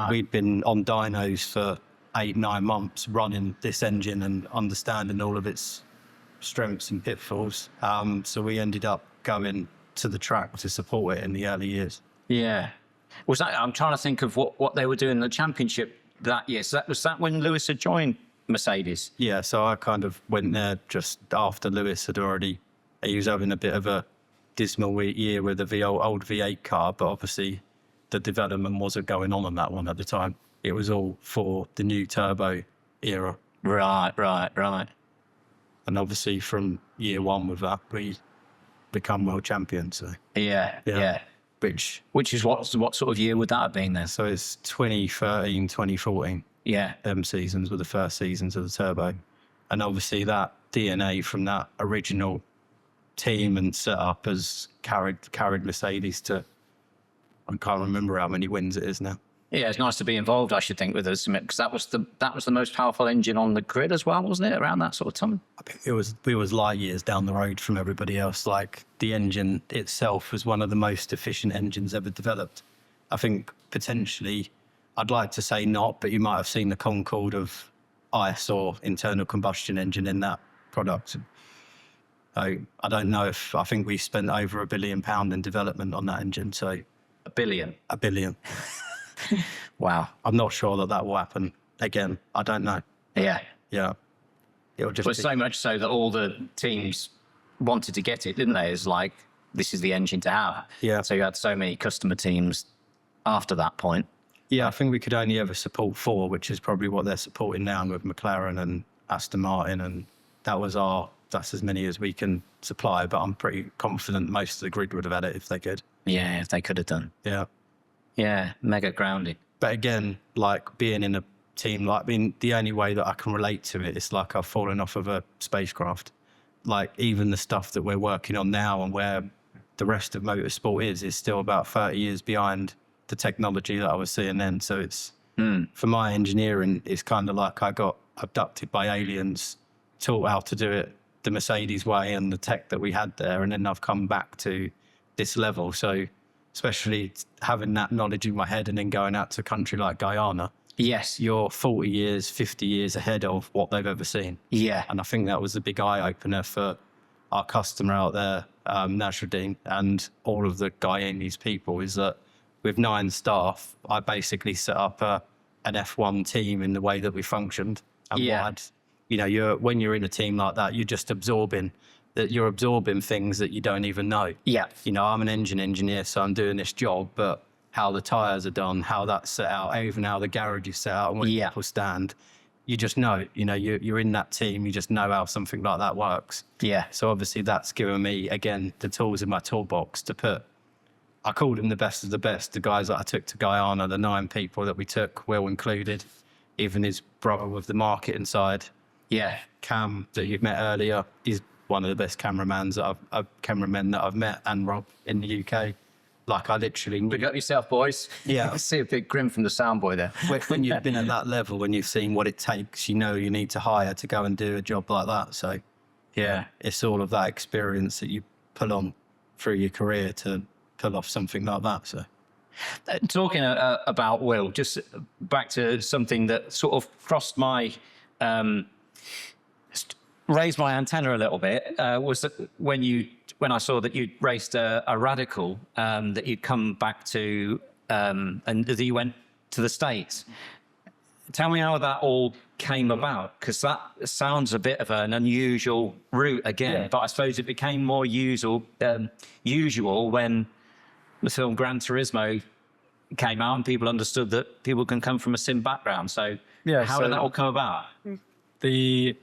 we'd been on dynos for 8-9 months running this engine and understanding all of its strengths and pitfalls. So we ended up going to the track to support it in the early years. Yeah. Was that, I'm trying to think of what they were doing in the championship that year. So was that when Lewis had joined Mercedes? Yeah, so I kind of went there just after Lewis had already, he was having a bit of a dismal year with the old V8 car, but obviously the development wasn't going on that one at the time. It was all for the new turbo era. Right. And obviously from year one with that, we become world champions. So Yeah. Which is what sort of year would that have been then? So it's 2013, 2014. Yeah. Them seasons were the first seasons of the turbo. And obviously that DNA from that original team and setup has carried Mercedes to, I can't remember how many wins it is now. Yeah, it's nice to be involved, I should think, with us, because that was the most powerful engine on the grid as well, wasn't it, around that sort of time? I think we was light years down the road from everybody else. Like, the engine itself was one of the most efficient engines ever developed. I think potentially, I'd like to say not, but you might have seen the Concorde of ICE or internal combustion engine in that product. So I don't know if, I think we spent over £1 billion in development on that engine. So $1 billion. $1 billion. Wow. I'm not sure that will happen again. I don't know. Yeah. It'll just But so much so that all the teams wanted to get it, didn't they? It's like, this is the engine to have. Yeah. So you had so many customer teams after that point. Yeah, I think we could only ever support 4, which is probably what they're supporting now with McLaren and Aston Martin, and that's as many as we can supply, but I'm pretty confident most of the grid would have had it if they could. Yeah, if they could have done. Yeah, mega grounding. But again, like being in a team, like, I mean, the only way that I can relate to it is like I've fallen off of a spacecraft. Like, even the stuff that we're working on now and where the rest of motorsport is still about 30 years behind the technology that I was seeing then. So it's, for my engineering, it's kind of like I got abducted by aliens, taught how to do it the Mercedes way and the tech that we had there, and then I've come back to this level. So especially having that knowledge in my head and then going out to a country like Guyana. Yes. You're 40 years, 50 years ahead of what they've ever seen. Yeah. And I think that was a big eye-opener for our customer out there, Nasruddin, and all of the Guyanese people, is that with 9 staff, I basically set up an F1 team in the way that we functioned. And when you're in a team like that, you're just absorbing things that you don't even know. Yeah. You know, I'm an engine engineer, so I'm doing this job, but how the tyres are done, how that's set out, even how the garage is set out and where people stand, you just know, you're in that team, you just know how something like that works. Yeah. So obviously that's given me, again, the tools in my toolbox to put, I called them the best of the best, the guys that I took to Guyana, the 9 people that we took, Will included, even his brother with the marketing side. Yeah. Cam that you met earlier is one of the best cameramen that I've met, and Rob in the UK. Like, I literally knew. Pick up yourself, boys. Yeah. I see a big grin from the sound boy there. When you've been at that level, when you've seen what it takes, you know you need to hire to go and do a job like that. So, yeah, it's all of that experience that you pull on through your career to pull off something like that. So, talking about Will, just back to something that sort of crossed my, raised my antenna a little bit, was that when I saw that you'd raced a Radical, that you'd come back to, and that you went to the States. Tell me how that all came about, because that sounds a bit of an unusual route again, but I suppose it became more usual when the film Gran Turismo came out and people understood that people can come from a sim background. So how did that all come about? The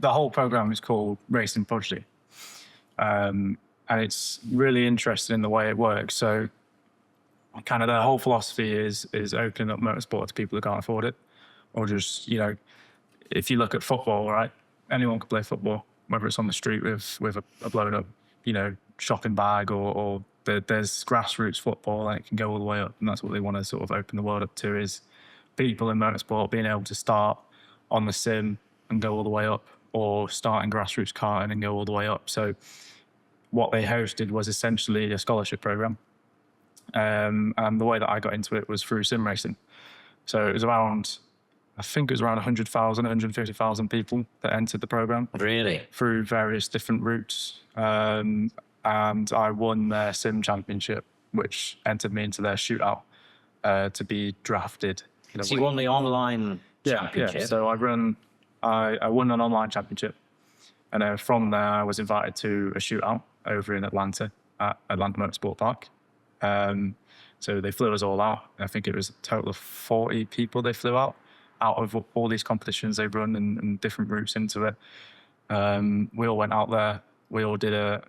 whole program is called Racing Prodigy. And it's really interesting in the way it works. So kind of the whole philosophy is opening up motorsport to people who can't afford it. Or just, you know, if you look at football, right? Anyone can play football, whether it's on the street with a blown up, you know, shopping bag, or there's grassroots football, and it can go all the way up. And that's what they want to sort of open the world up to, is people in motorsport being able to start on the sim and go all the way up, or start in grassroots karting and go all the way up. So what they hosted was essentially a scholarship program. And the way that I got into it was through sim racing. So it was around, I think it was around 100,000, 150,000 people that entered the program. Really? Through various different routes. And I won their sim championship, which entered me into their shootout to be drafted. So you won the online championship? Yeah. So I won an online championship. And then from there, I was invited to a shootout over in Atlanta at Atlanta Motorsport Park. So they flew us all out. I think it was a total of 40 people they flew out of all these competitions they run and different routes into it. We all went out there. We all did a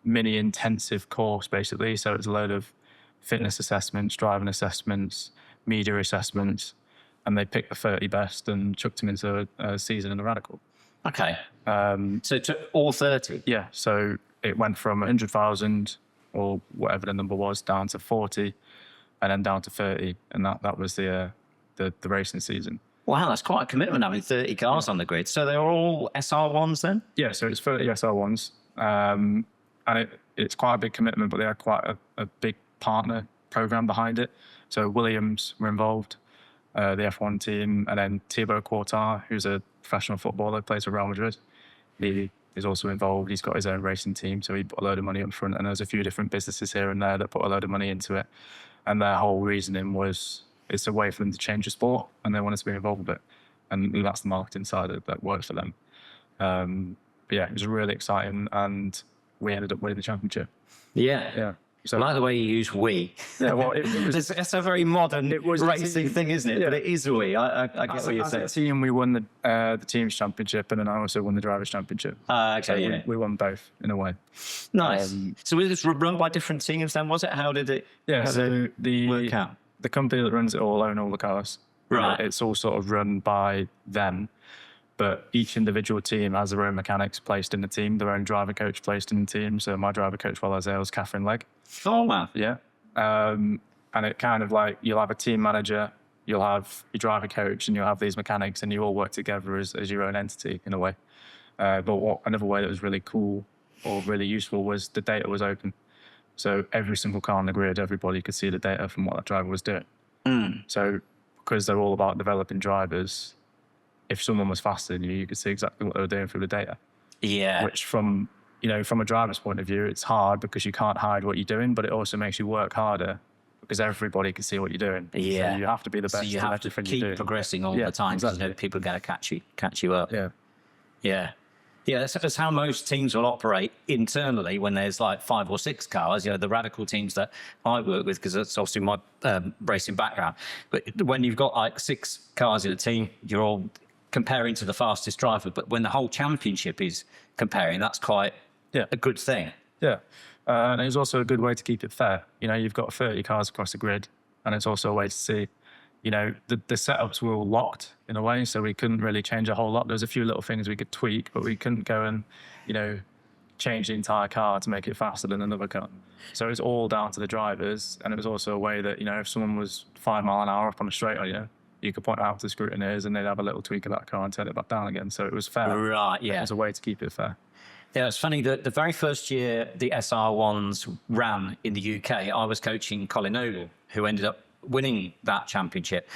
mini intensive course, basically. So it's a load of fitness assessments, driving assessments, media assessments, and they picked the 30 best and chucked them into a season in the Radical. Okay. So to all 30? Yeah. So it went from 100,000 or whatever the number was down to 40, and then down to 30, and that was the racing season. Wow, that's quite a commitment, having 30 cars on the grid. So they're all SR1s then? Yeah, so it's 30 SR1s, and it's quite a big commitment, but they had quite a big partner program behind it. So Williams were involved, the F1 team, and then Thibaut Courtois, who's a professional footballer, plays for Real Madrid. He is also involved. He's got his own racing team, so he put a load of money up front, and there's a few different businesses here and there that put a load of money into it. And their whole reasoning was it's a way for them to change the sport, and they wanted to be involved with it. And that's the marketing side that worked for them. But yeah, it was really exciting, and we ended up winning the championship. Yeah. Yeah. So, I like the way you use we. Yeah, well, it was, it's a very modern racing thing, isn't it? Yeah. But it is we. I get what you're saying. As a team, we won the team's championship, and then I also won the driver's championship. Okay, so yeah. we won both in a way. Nice. So was this run by different teams then, was it? How did it work out? The company that runs it all own all the cars. Right. It's all sort of run by them, but each individual team has their own mechanics placed in the team, their own driver coach placed in the team. So my driver coach while I was there was Katherine Legge. Oh, wow. Yeah. And it kind of like, you'll have a team manager, you'll have your driver coach, and you'll have these mechanics, and you all work together as your own entity in a way. But another way that was really cool or really useful was the data was open. So every single car on the grid, everybody could see the data from what that driver was doing. So because they're all about developing drivers, if someone was faster than you could see exactly what they were doing through the data. Yeah. Which from a driver's point of view, it's hard because you can't hide what you're doing, but it also makes you work harder because everybody can see what you're doing. Yeah. So you have to be the best. So you have to keep progressing all the time because people are going to catch you up. Yeah. Yeah. Yeah, that's how most teams will operate internally when there's like 5 or 6 cars. The Radical teams that I work with, because that's obviously my racing background. But when you've got like 6 cars in a team, you're all comparing to the fastest driver. But when the whole championship is comparing, that's quite a good thing. Yeah. And it's also a good way to keep it fair. You've got 30 cars across the grid, and it's also a way to see, you know, the setups were all locked in a way, so we couldn't really change a whole lot. There was a few little things we could tweak, but we couldn't go and, you know, change the entire car to make it faster than another car. So it was all down to the drivers, and it was also a way that, you know, if someone was 5 miles an hour up on a straight, you know, you could point out to the scrutineers and they'd have a little tweak of that car and turn it back down again. So it was fair. Right, yeah. It was a way to keep it fair. Yeah, it's funny that the very first year the SR1s ran in the UK, I was coaching Colin Noble, who ended up winning that championship.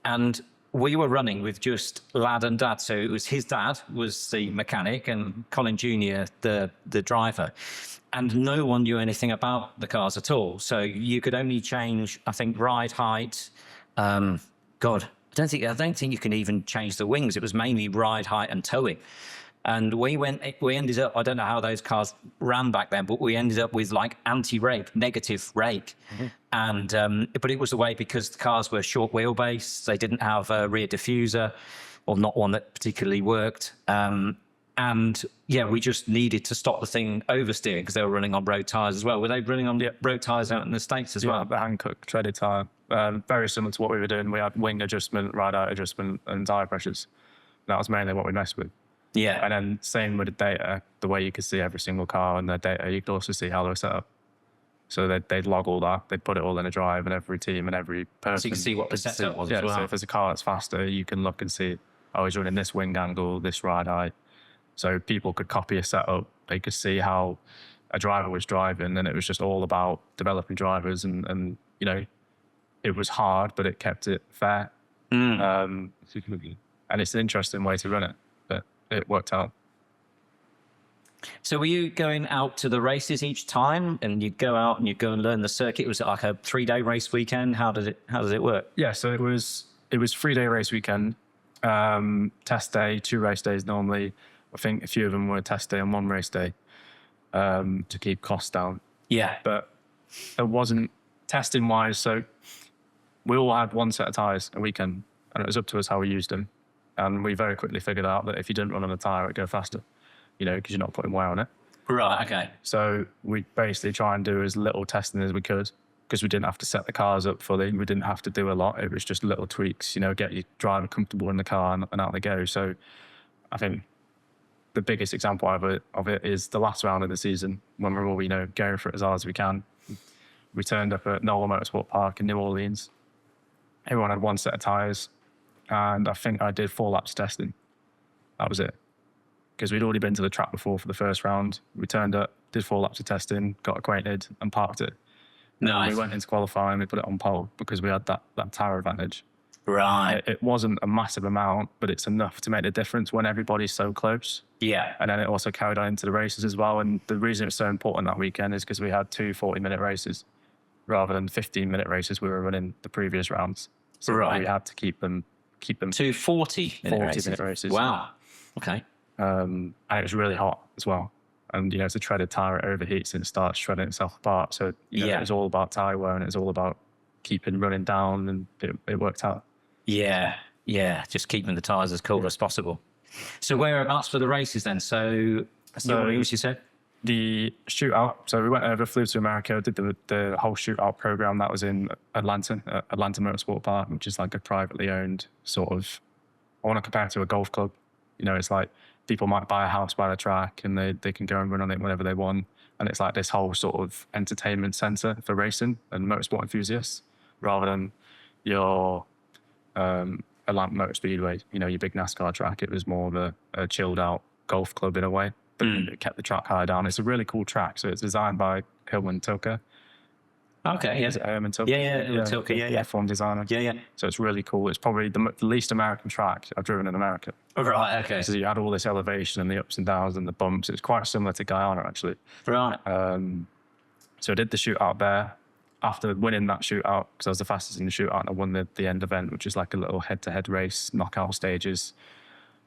And we were running with just lad and dad. So it was his dad was the mechanic and Colin Jr. the driver. And no one knew anything about the cars at all. So you could only change, I think, ride height. I don't think you can even change the wings. It was mainly ride height and towing. And we ended up, I don't know how those cars ran back then, but we ended up with like anti-rake, negative rake. Mm-hmm. And, but it was the way because the cars were short wheelbase. They didn't have a rear diffuser, or not one that particularly worked. And yeah, we just needed to stop the thing oversteering because they were running on road tyres as well. Were they running on road tyres out in the States as well? The Hankook treaded tyre. Very similar to what we were doing. We had wing adjustment, ride out adjustment, and tyre pressures. That was mainly what we messed with. Yeah. And then same with the data, the way you could see every single car and their data, you could also see how they were set up. So they'd log all that, they'd put it all in a drive, and every team and every person. So you can see what the setup was as well. So if there's a car that's faster, you can look and see, oh, he's running this wing angle, this ride height. So people could copy a setup. They could see how a driver was driving, and it was just all about developing drivers. And you know, it was hard, but it kept it fair. And it's an interesting way to run it, but it worked out. So were you going out to the races each time, and you'd go out and you'd go and learn the circuit? Was it like a 3-day race weekend? How does it work? Yeah, so it was 3-day race weekend, test day, 2 race days normally. I think a few of them were test day and 1 race day, to keep costs down. Yeah. But it wasn't testing wise. So we all had 1 set of tyres a weekend, and it was up to us how we used them. And we very quickly figured out that if you didn't run on a tyre, it'd go faster, you know, because you're not putting wear on it. Right, okay. So we basically try and do as little testing as we could, because we didn't have to set the cars up fully. We didn't have to do a lot. It was just little tweaks, you know, get your driver comfortable in the car and out they go. So I think the biggest example of it is the last round of the season, when we're all, you know, going for it as hard as we can. We turned up at Knoll Motorsport Park in New Orleans. Everyone had 1 set of tyres, and I think I did 4 laps testing. That was it. Because we'd already been to the track before for the first round. We turned up, did 4 laps of testing, got acquainted, and parked it. Nice. We went into qualifying, we put it on pole because we had that tyre advantage. Right. It wasn't a massive amount, but it's enough to make the difference when everybody's so close. Yeah. And then it also carried on into the races as well. And the reason it's so important that weekend is because we had 2 40-minute races rather than 15-minute races we were running the previous rounds. So right. we had to keep them 2 40-minute races. Wow. Okay. And it was really hot as well. And, you know, it's a treaded tyre, it overheats and it starts shredding itself apart. So, you know, it was all about tyre wear, and it was all about keeping running down, and it worked out. Yeah. Just keeping the tyres as cool as possible. So whereabouts for the races then? So New Orleans, you said? The shootout. So we went over, flew to America, did the whole shootout program. That was in Atlanta Motorsport Park, which is like a privately owned sort of, I want to compare it to a golf club. You know, it's like people might buy a house by the track and they can go and run on it whenever they want. And it's like this whole sort of entertainment center for racing and motorsport enthusiasts, rather than your Atlanta Motor Speedway, you know, your big NASCAR track. It was more of a chilled out golf club in a way, but it kept the track high down. It's a really cool track. So it's designed by Hillman Tilke. Okay, yeah. Herman Tilke? Yeah, Tilke, yeah. F1 designer. Yeah. So it's really cool. It's probably the least American track I've driven in America. Oh, right, okay. So you had all this elevation and the ups and downs and the bumps. It's quite similar to Guyana, actually. Right. So I did the shootout there. After winning that shootout, because I was the fastest in the shootout, and I won the end event, which is like a little head-to-head race, knockout stages.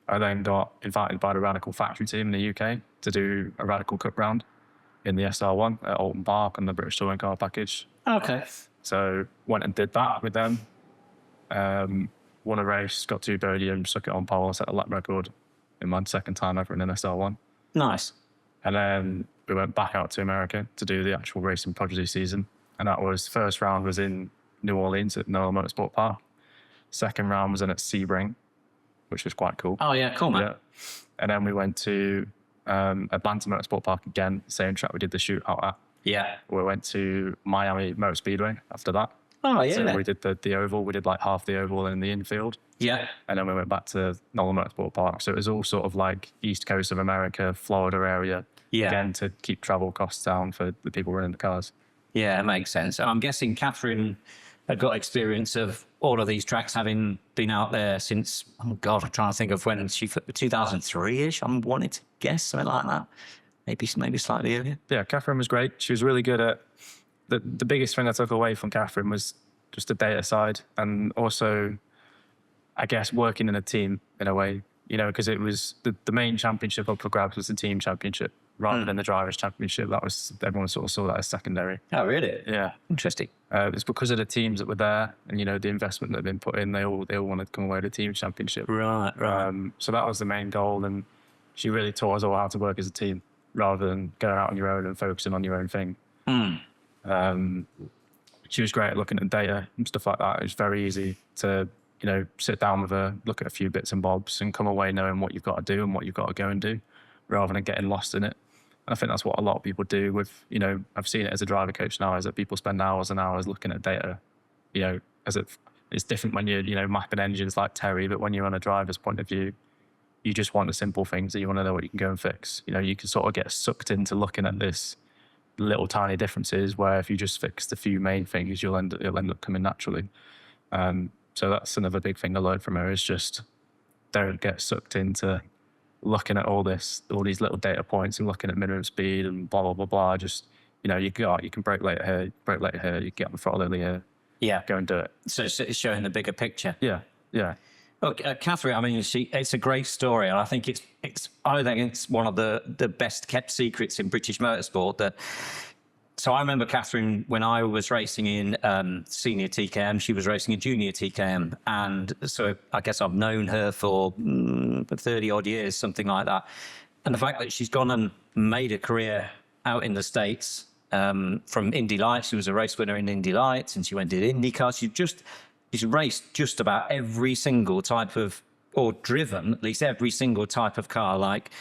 I then got invited by the Radical factory team in the UK to do a Radical Cup round in the SR1 at Alton Park on the British Touring Car package. Okay. So went and did that with them. Won a race, got 2 podiums, stuck it on pole, set a lap record in my second time ever in an SR1. Nice. And then we went back out to America to do the actual Racing Prodigy season. And that was, first round was in New Orleans at Knoll Motorsport Park. Second round was in at Sebring, which was quite cool. Oh yeah, cool man. Yeah. And then we went to Atlanta Motorsport Park again, same track we did the shootout at. Yeah. We went to Miami Motor Speedway after that. Oh yeah. So we did the oval. We did like half the oval in the infield. Yeah. And then we went back to Nolan Motorsport Park. So it was all sort of like East Coast of America, Florida area. Yeah. Again, to keep travel costs down for the people running the cars. Yeah, it makes sense. I'm guessing Katherine had got experience of all of these tracks, having been out there since, oh God, I'm trying to think of when she, 2003-ish, I'm wanting to guess, something like that. Maybe slightly earlier. Yeah, Katherine was great. She was really good at, the biggest thing I took away from Katherine was just the data side, and also, I guess, working in a team in a way, you know, because it was the main championship up for grabs was the team championship rather than the drivers' championship. That was, everyone sort of saw that as secondary. Oh, really? Yeah. Interesting. It's because of the teams that were there and, you know, the investment that had been put in, they all wanted to come away with the team championship. Right. So that was the main goal, and she really taught us all how to work as a team rather than going out on your own and focusing on your own thing. She was great at looking at data and stuff like that. It was very easy to, you know, sit down with her, look at a few bits and bobs and come away knowing what you've got to do and what you've got to go and do rather than getting lost in it. And I think that's what a lot of people do with, you know, I've seen it as a driver coach now, is that people spend hours and hours looking at data, you know, it's different when you're, you know, mapping engines like Terry, but when you're on a driver's point of view, you just want the simple things that you want to know what you can go and fix. You know, you can sort of get sucked into looking at this little tiny differences where if you just fix the few main things, it'll end up coming naturally. So that's another big thing I learned from her, is just don't get sucked into looking at all these little data points and looking at minimum speed and blah, blah, blah, blah. Just, you know, you can brake later here, you get on the throttle early here. Yeah. Go and do it. So it's showing the bigger picture. Yeah. Look, Katherine, I mean, it's a great story, and I think I think it's one of the best kept secrets in British motorsport. So I remember Katherine when I was racing in senior TKM, she was racing in junior TKM, and so I guess I've known her for 30 odd years, something like that. And the fact that she's gone and made a career out in the States from Indy Lights, she was a race winner in Indy Lights, and she went to IndyCar. She's raced just about every single type of, or driven at least every single type of car, like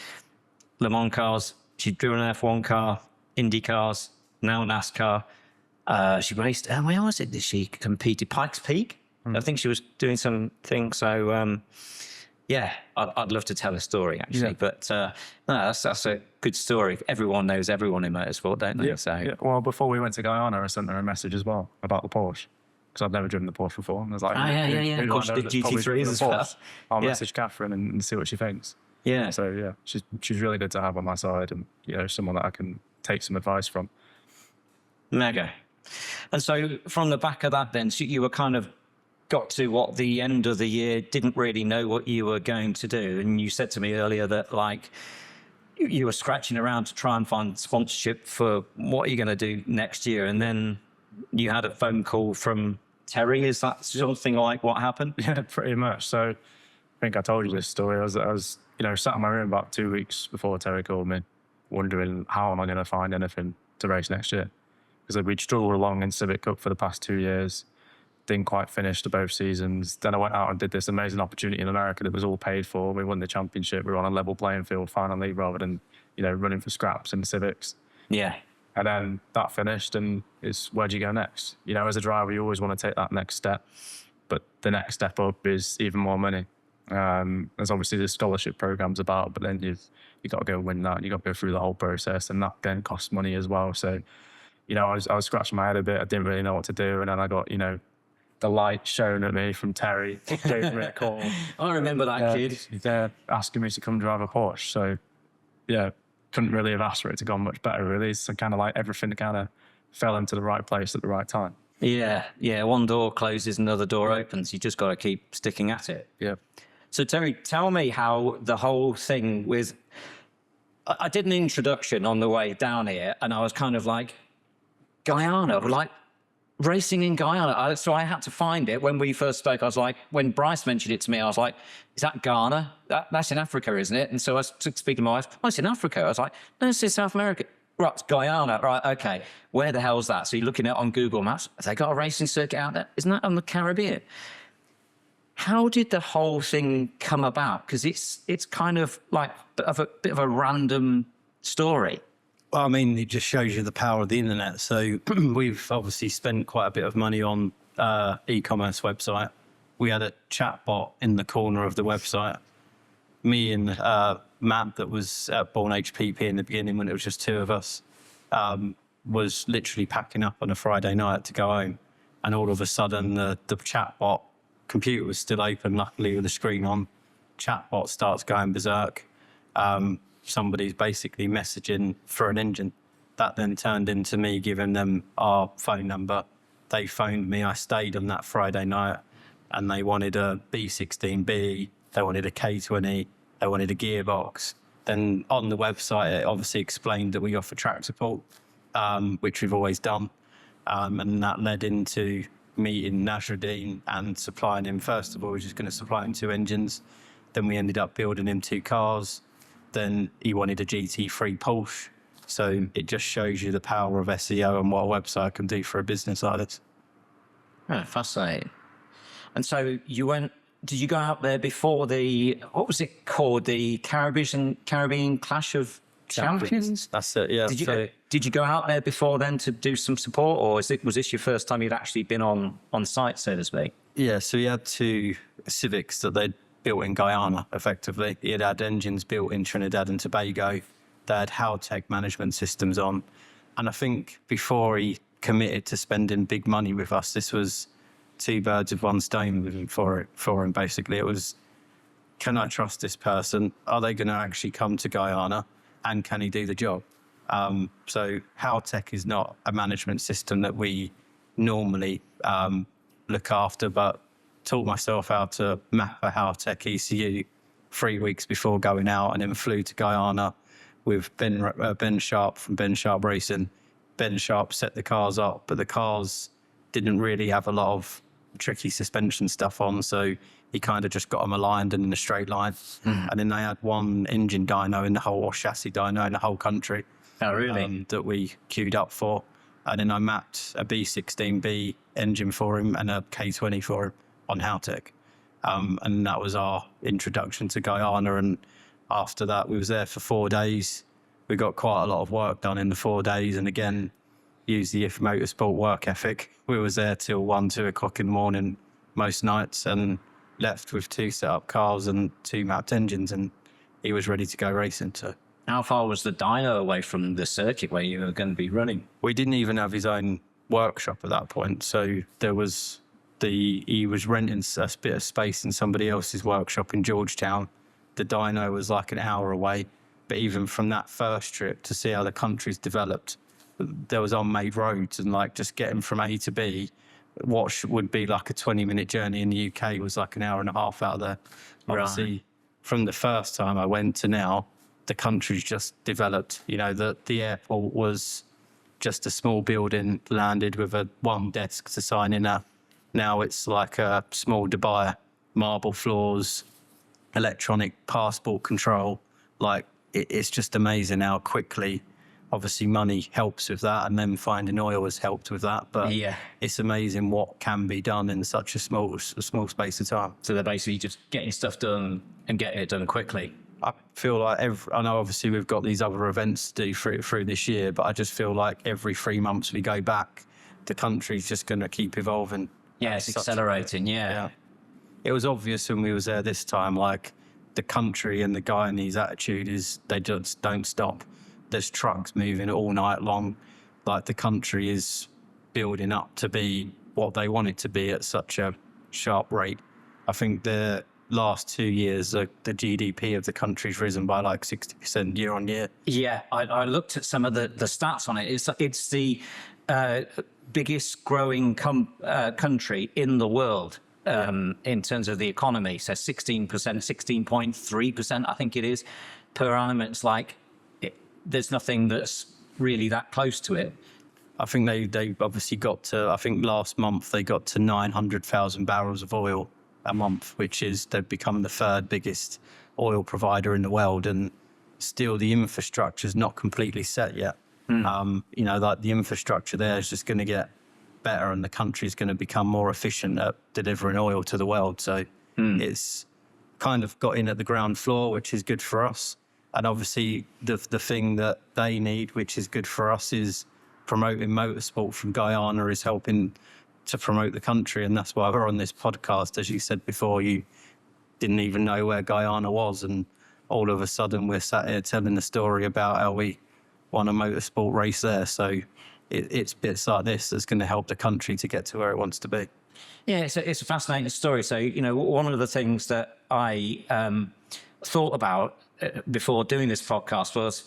Le Mans cars. She's driven an F1 car, Indy cars, now NASCAR. She raced, where was it that she competed? Pikes Peak? I think she was doing something. So, yeah, I'd love to tell a story, actually. Yeah. But no, that's a good story. Everyone knows everyone in motorsport, don't they? Yeah. So. Yeah. Well, before we went to Guyana, I sent her a message as well about the Porsche, because I've never driven the Porsche before. And I was like, Of course, the GT3 as well. I'll message Katherine and see what she thinks. Yeah. So, yeah, she's really good to have on my side, and, you know, someone that I can take some advice from. Mega. And so from the back of that then, so you were kind of got to what the end of the year, didn't really know what you were going to do. And you said to me earlier that, like, you were scratching around to try and find sponsorship for what you're going to do next year. And then you had a phone call from Terry. Is that something like what happened? Yeah, pretty much. So I think I told you this story. I was you know, sat in my room about 2 weeks before Terry called me, wondering how am I going to find anything to race next year? Because we'd struggled along in Civic Cup for the past 2 years, didn't quite finish the both seasons. Then I went out and did this amazing opportunity in America that was all paid for. We won the championship. We were on a level playing field finally, rather than, you know, running for scraps in the Civics. Yeah. And then that finished, and it's where do you go next? You know, as a driver, you always want to take that next step, but the next step up is even more money. There's obviously the scholarship programs about, but then you've got to go win that, and you got to go through the whole process, and that then costs money as well. So, you know, I was scratching my head a bit. I didn't really know what to do, and then I got, you know, the light shown at me from Terry. Gave me a call. I remember that kid. They're asking me to come drive a Porsche. So, yeah, couldn't really have asked for it to go much better, really. So kind of like everything kind of fell into the right place at the right time. Yeah. One door closes, another door opens. You just got to keep sticking at it. Yeah. So, Terry, tell me how the whole thing with... I did an introduction on the way down here, and I was kind of like, Guyana, like racing in Guyana. So I had to find it. When we first spoke, I was like, when Bryce mentioned it to me, I was like, is that Ghana? That's in Africa, isn't it? And so I was speaking to my wife, oh, it's in Africa. I was like, no, it's in South America. Right, it's Guyana. Right, okay. Where the hell's that? So you're looking at it on Google Maps. Have they got a racing circuit out there? Isn't that on the Caribbean? How did the whole thing come about? Because it's kind of like a bit of a random story. Well, I mean, it just shows you the power of the internet. So we've obviously spent quite a bit of money on e-commerce website. We had a chat bot in the corner of the website. Me and Matt, that was at Bourne HPP in the beginning when it was just two of us, was literally packing up on a Friday night to go home. And all of a sudden, the chat bot computer was still open, luckily with the screen on. Chat bot starts going berserk. Somebody's basically messaging for an engine. That then turned into me giving them our phone number. They phoned me. I stayed on that Friday night, and they wanted a B16B, they wanted a K20, they wanted a gearbox. Then on the website, it obviously explained that we offer track support, which we've always done. And that led into meeting Nasruddin and supplying him. First of all, we were just going to supply him 2 engines. Then we ended up building him 2 cars. Then he wanted a GT3 Porsche. So it just shows you the power of SEO and what a website can do for a business like this. Oh, fascinating. And so did you go out there before what was it called? The Caribbean Clash of Champions? That's it, yeah. Did you go out there before then to do some support, or was this your first time you'd actually been on site, so to speak? Yeah, so he had 2 Civics that they'd built in Guyana, effectively. He had engines built in Trinidad and Tobago. They had Haltech management systems on. And I think before he committed to spending big money with us, this was 2 birds with 1 stone with him for him, basically. It was, can I trust this person? Are they going to actually come to Guyana? And can he do the job? So Haltech is not a management system that we normally look after, but taught myself how to map a Haltech ECU 3 weeks before going out, and then flew to Guyana with Ben Sharp from Ben Sharp Racing. Ben Sharp set the cars up, but the cars didn't really have a lot of tricky suspension stuff on, so he kind of just got them aligned and in a straight line. And then they had 1 engine dyno in the whole, or chassis dyno in the whole country. Oh, really? That we queued up for. And then I mapped a B16B engine for him and a K20 for him on Haltech. And that was our introduction to Guyana. And after that, we was there for 4 days. We got quite a lot of work done in the 4 days. And again, used the IF Motorsport work ethic. We was there till 1, 2 o'clock in the morning most nights, and left with 2 set up cars and 2 mapped engines, and he was ready to go racing. So how far was the dyno away from the circuit where you were going to be running? We didn't even have his own workshop at that point. So there was he was renting a bit of space in somebody else's workshop in Georgetown. The dyno was like an hour away. But even from that first trip to see how the country's developed, there was unmade roads, and like just getting from A to B, what would be like a 20-minute journey in the UK was like an hour and a half out there. Obviously, from the first time I went to now, the country's just developed. You know, the airport was just a small building, landed with 1 desk to sign in at. Now it's like a small Dubai, marble floors, electronic passport control. Like, it's just amazing how quickly, obviously money helps with that, and then finding oil has helped with that. But yeah, it's amazing what can be done in such a small space of time. So they're basically just getting stuff done and getting it done quickly. I feel like I know obviously we've got these other events to do through this year, but I just feel like every 3 months we go back, the country's just going to keep evolving. Yeah, it's accelerating, yeah. It was obvious when we was there this time, like the country and the Guyanese attitude is they just don't stop. There's trucks moving all night long. Like, the country is building up to be what they want it to be at such a sharp rate. I think the last 2 years, the GDP of the country's risen by like 60% year on year. Yeah, I looked at some of the stats on it. It's the biggest growing country in the world in terms of the economy. So 16%, 16.3%, I think it is, per annum. It's like, there's nothing that's really that close to it. I think they obviously got to, I think last month they got to 900,000 barrels of oil a month, which is, they've become the 3rd biggest oil provider in the world, and still the infrastructure's not completely set yet. You know, like the infrastructure there is just going to get better, and the country's going to become more efficient at delivering oil to the world. So It's kind of got in at the ground floor, which is good for us. And obviously the thing that they need, which is good for us, is promoting motorsport from Guyana, is helping to promote the country. And that's why we're on this podcast. As you said before, you didn't even know where Guyana was. And all of a sudden we're sat here telling the story about how we won a motorsport race there. So it's bits like this that's going to help the country to get to where it wants to be. Yeah, it's a fascinating story. So, you know, one of the things that I thought about before doing this podcast was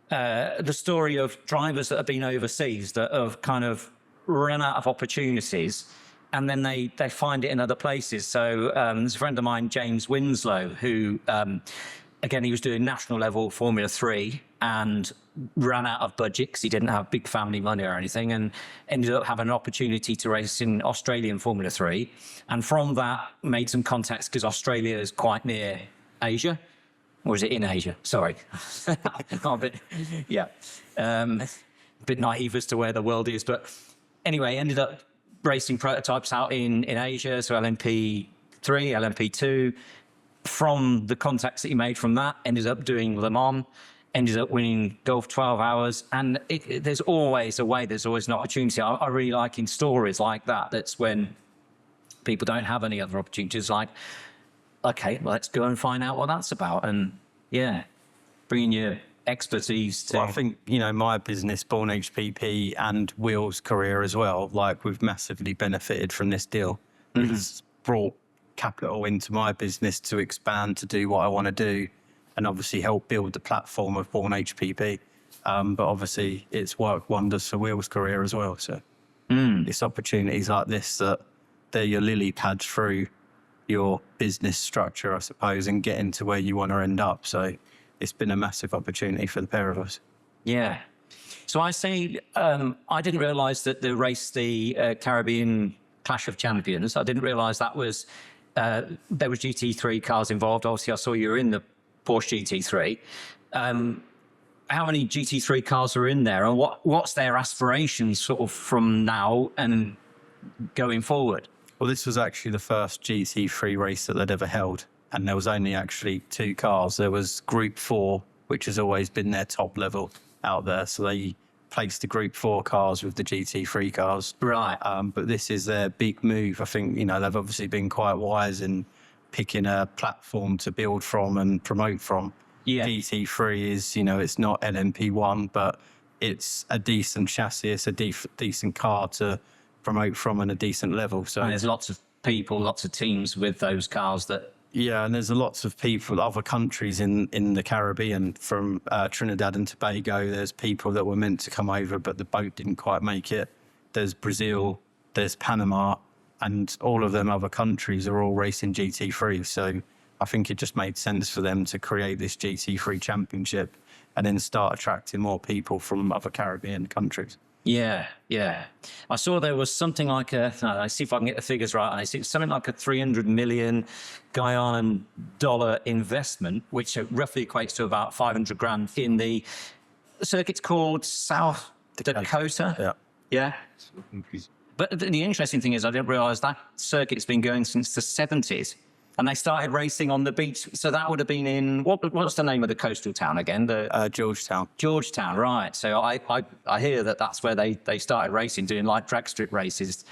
the story of drivers that have been overseas that have kind of run out of opportunities, and then they find it in other places. So there's a friend of mine, James Winslow, who, again, he was doing national level Formula 3 and ran out of budget because he didn't have big family money or anything, and ended up having an opportunity to race in Australian Formula 3. And from that, made some contacts because Australia is quite near Asia. Or is it in Asia? Sorry. A bit naive as to where the world is. But anyway, ended up racing prototypes out in Asia, so LMP3, LMP2. From the contacts that he made from that, ended up doing Le Mans, ended up winning Golf 12 Hours. And there's always a way, there's always an opportunity. I really like in stories like that. That's when people don't have any other opportunities, like, okay, well, let's go and find out what that's about. And yeah, bringing your expertise to... Well, I think, you know, my business, Bourne HPP, and Will's career as well, like, we've massively benefited from this deal. It's brought capital into my business to expand, to do what I want to do, and obviously help build the platform of Bourne HPP. But obviously it's worked wonders for Will's career as well. So it's opportunities like this that they're your lily pads through your business structure, I suppose, and getting to where you want to end up. So it's been a massive opportunity for the pair of us. Yeah. So I say, I didn't realise that the Caribbean Clash of Champions, I didn't realise that was, there was GT3 cars involved. Obviously, I saw you were in the Porsche GT3. How many GT3 cars are in there, and what's their aspirations sort of from now and going forward? Well, this was actually the first GT3 race that they'd ever held, and there was only actually 2 cars. There was Group 4, which has always been their top level out there, so they placed the Group 4 cars with the GT3 cars. Right. But this is their big move. I think, you know, they've obviously been quite wise in picking a platform to build from and promote from. Yeah. GT3 is, you know, it's not LMP1, but it's a decent chassis, it's a decent car to promote from and a decent level. So and there's lots of people, lots of teams with those cars that... Yeah, and there's lots of people, other countries in the Caribbean, from Trinidad and Tobago. There's people that were meant to come over, but the boat didn't quite make it. There's Brazil, there's Panama, and all of them other countries are all racing GT3. So I think it just made sense for them to create this GT3 championship and then start attracting more people from other Caribbean countries. Yeah, yeah. I saw there was something like I see if I can get the figures right. I see something like a 300 million Guyanan dollar investment, which roughly equates to about 500 grand in the circuit's called South Dakota. Yeah. Yeah. But the interesting thing is I didn't realize that circuit's been going since the 70s. And they started racing on the beach. So that would have been in, what's the name of the coastal town again? Georgetown. Georgetown, right. So I hear that that's where they started racing, doing like drag strip races.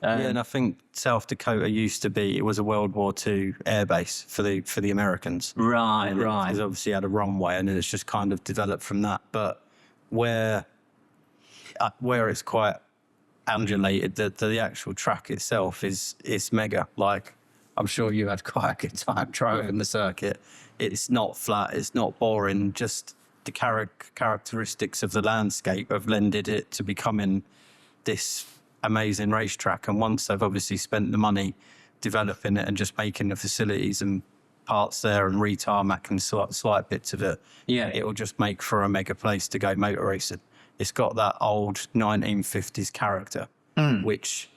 Yeah, and I think South Dakota used to be, it was a World War II airbase for the Americans. Right, and right. It obviously had a runway, and it's just kind of developed from that. But where it's quite undulated, the actual track itself is mega. Like, I'm sure you had quite a good time driving the circuit. It's not flat, it's not boring, just the characteristics of the landscape have lended it to becoming this amazing racetrack. And once they've obviously spent the money developing it and just making the facilities and parts there and retarmacking slight bits of it, yeah, it will just make for a mega place to go motor racing. It's got that old 1950s character, which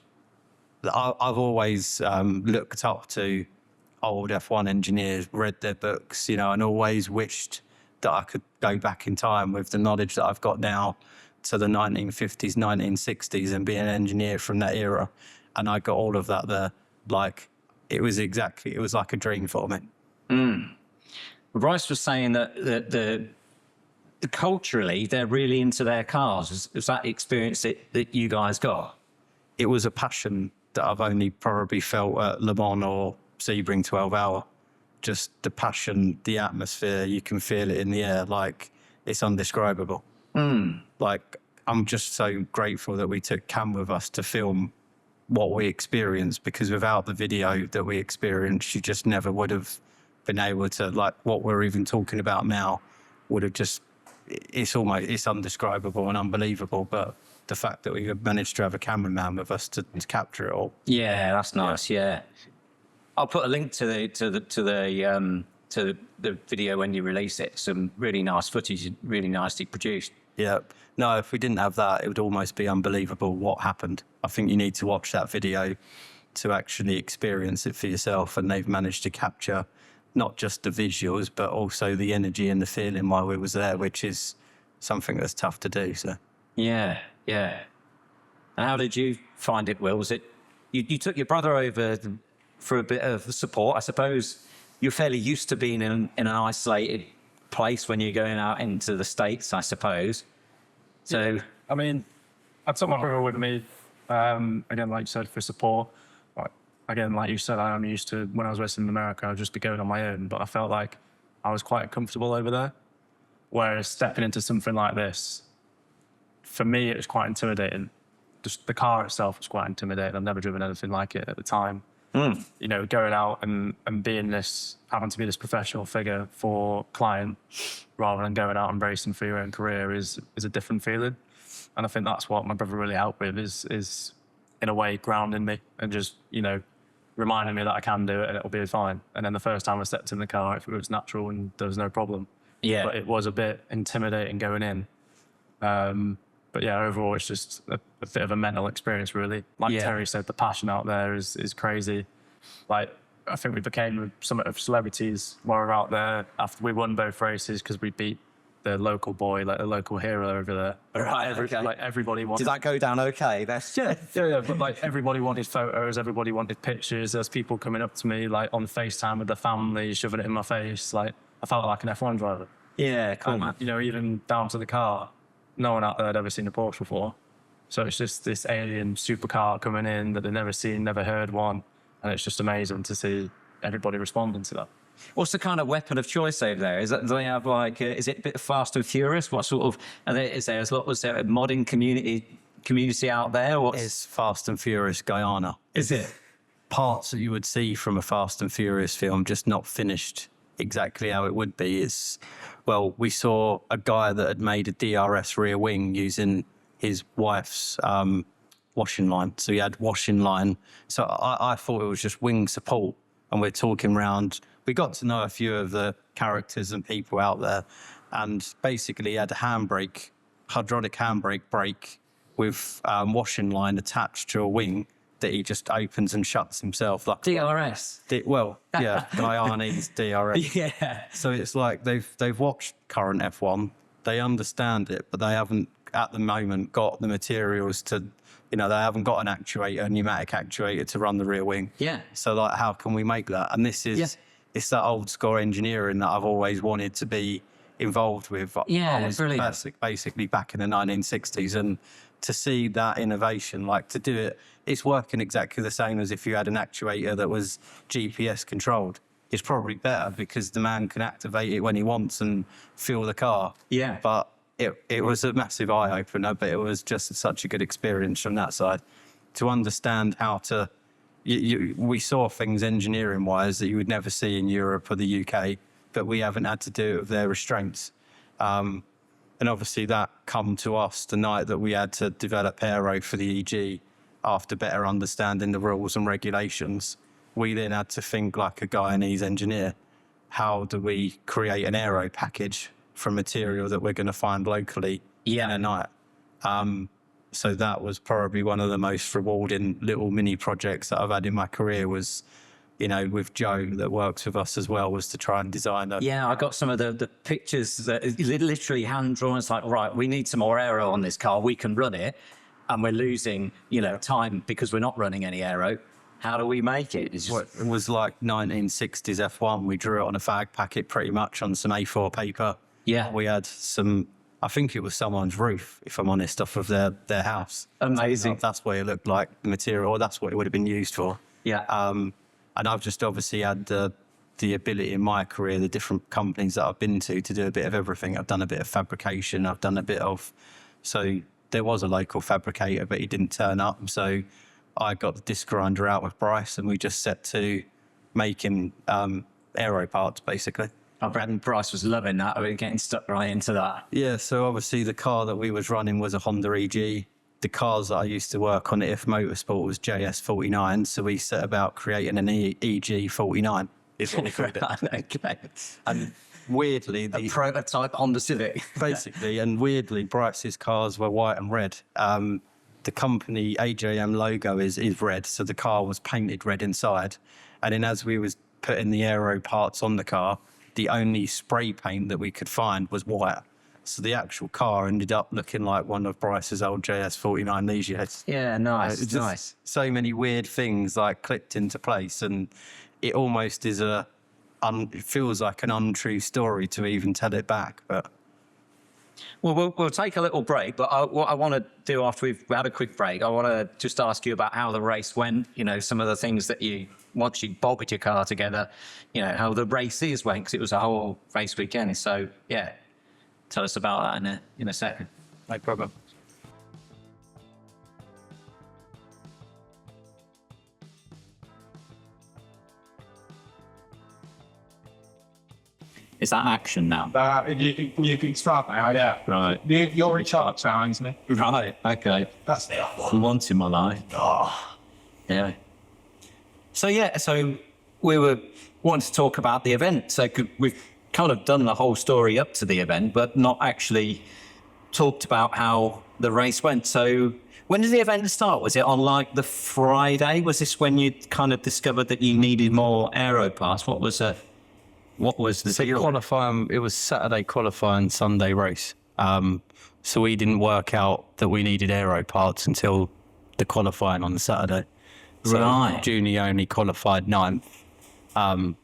I've always looked up to old F1 engineers, read their books, you know, and always wished that I could go back in time with the knowledge that I've got now to the 1950s, 1960s and be an engineer from that era. And I got all of that there. Like, it was like a dream for me. Bryce was saying that the culturally they're really into their cars. Is that the experience that you guys got? It was a passion that I've only probably felt at Le Mans or Sebring 12 Hour. Just the passion, the atmosphere, you can feel it in the air. Like, it's undescribable. Like, I'm just so grateful that we took Cam with us to film what we experienced, because without the video that we experienced, you just never would have been able to, like, what we're even talking about now would have just, it's undescribable and unbelievable. But the fact that we managed to have a cameraman with us to capture it all. Yeah, that's nice. Yeah. I'll put a link to the video when you release it. Some really nice footage, really nicely produced. Yeah. No, if we didn't have that, it would almost be unbelievable what happened. I think you need to watch that video to actually experience it for yourself. And they've managed to capture not just the visuals, but also the energy and the feeling while we was there, which is something that's tough to do. So. Yeah. And how did you find it, Will? Was it you took your brother over for a bit of support? I suppose you're fairly used to being in an isolated place when you're going out into the States, I suppose. So, yeah. I mean, I took my brother with me, again, like you said, for support. Again, like you said, I'm used to, when I was racing in America, I'd just be going on my own, but I felt like I was quite comfortable over there. Whereas stepping into something like this, for me, it was quite intimidating. Just the car itself was quite intimidating. I've never driven anything like it at the time. You know, going out and being this, having to be this professional figure for client rather than going out and racing for your own career is a different feeling. And I think that's what my brother really helped with is in a way grounding me and just, you know, reminding me that I can do it and it'll be fine. And then the first time I stepped in the car, it was natural and there was no problem. Yeah. But it was a bit intimidating going in. But yeah, overall, it's just a bit of a mental experience, really. Like Terry said, the passion out there is crazy. Like, I think we became somewhat of celebrities while we were out there after we won both races because we beat the local boy, like the local hero over there. Right, okay. Like, everybody wanted... Did that go down okay? Yeah, but like everybody wanted photos, everybody wanted pictures. There's people coming up to me, like on FaceTime with their family, shoving it in my face. Like, I felt like an F1 driver. Yeah, cool, man. You know, even down to the car. No one out there had ever seen a Porsche before. So it's just this alien supercar coming in that they've never seen, never heard one. And it's just amazing to see everybody responding to that. What's the kind of weapon of choice over there? Do they have like, is it a bit Fast and Furious? What sort of, was there a modding community out there? It's Fast and Furious Guyana. Is it? Parts that you would see from a Fast and Furious film, just not finished exactly how it would be. Well, we saw a guy that had made a DRS rear wing using his wife's washing line. So he had washing line. So I thought it was just wing support. And we're talking around. We got to know a few of the characters and people out there. And basically he had a handbrake, hydraulic handbrake brake with washing line attached to a wing that he just opens and shuts himself. Like DRS? Guyanese DRS. Yeah. So it's like they've watched current F1, they understand it, but they haven't at the moment got the materials to, you know, they haven't got an actuator, a pneumatic actuator to run the rear wing. Yeah. So like, how can we make that? And this is, it's that old school engineering that I've always wanted to be involved with. Yeah, I was brilliant. basically back in the 1960s, and to see that innovation, like to do it, it's working exactly the same as if you had an actuator that was GPS controlled. It's probably better because the man can activate it when he wants and feel the car. Yeah. But it was a massive eye-opener, but it was just such a good experience from that side. To understand how to... we saw things engineering-wise that you would never see in Europe or the UK, but we haven't had to do it with their restraints. And obviously that come to us the night that we had to develop aero for the EG after better understanding the rules and regulations. We then had to think like a Guyanese engineer. How do we create an aero package from material that we're going to find locally in a night? So that was probably one of the most rewarding little mini projects that I've had in my career was, you know, with Joe that works with us as well, was to try and design a... Yeah, I got some of the pictures that literally hand-drawn. It's like, right, we need some more aero on this car. We can run it, and we're losing, you know, time because we're not running any aero. How do we make it? It's just, It was like 1960s F1. We drew it on a fag packet pretty much on some A4 paper. Yeah. We had some, I think it was someone's roof, if I'm honest, off of their house. Amazing. That's what it looked like, the material, or that's what it would have been used for. Yeah. And I've just obviously had the ability in my career, the different companies that I've been to do a bit of everything. I've done a bit of fabrication. I've done a bit of, so there was a local fabricator, but he didn't turn up. So I got the disc grinder out with Bryce and we just set to making aero parts, basically. I reckon Bryce was loving that. We were getting stuck right into that. Yeah, so obviously the car that we was running was a Honda EG. The cars that I used to work on at IF Motorsport was JS49, so we set about creating an EG49, is what we called it. Okay. And weirdly, A prototype Honda Civic. basically, and weirdly, Bryce's cars were white and red. The company AJM logo is red, so the car was painted red inside. And then as we was putting the aero parts on the car, the only spray paint that we could find was white. So the actual car ended up looking like one of Bryce's old JS49 Legge. Yeah, nice, It's just nice. so many weird things like clicked into place, and it almost is it feels like an untrue story to even tell it back, but. Well, we'll take a little break, but what I want to do after we've had a quick break, I want to just ask you about how the race went, you know, some of the things that once you bolted your car together, you know, how the races went, because it was a whole race weekend. So, yeah, tell us about that in a second. No problem. Is that action now? You can start now, yeah. Right. You're in charge now, isn't it? Right, okay. That's the Once in my life. Oh. Yeah. So we were wanting to talk about the event. So we've kind of done the whole story up to the event, but not actually talked about how the race went. So when did the event start? Was it on like the Friday? Was this when you kind of discovered that you needed more aero parts? What was the qualifying? It was Saturday qualifying, Sunday race. So we didn't work out that we needed aero parts until the qualifying on the Saturday. So Right. Junior only qualified 9th. And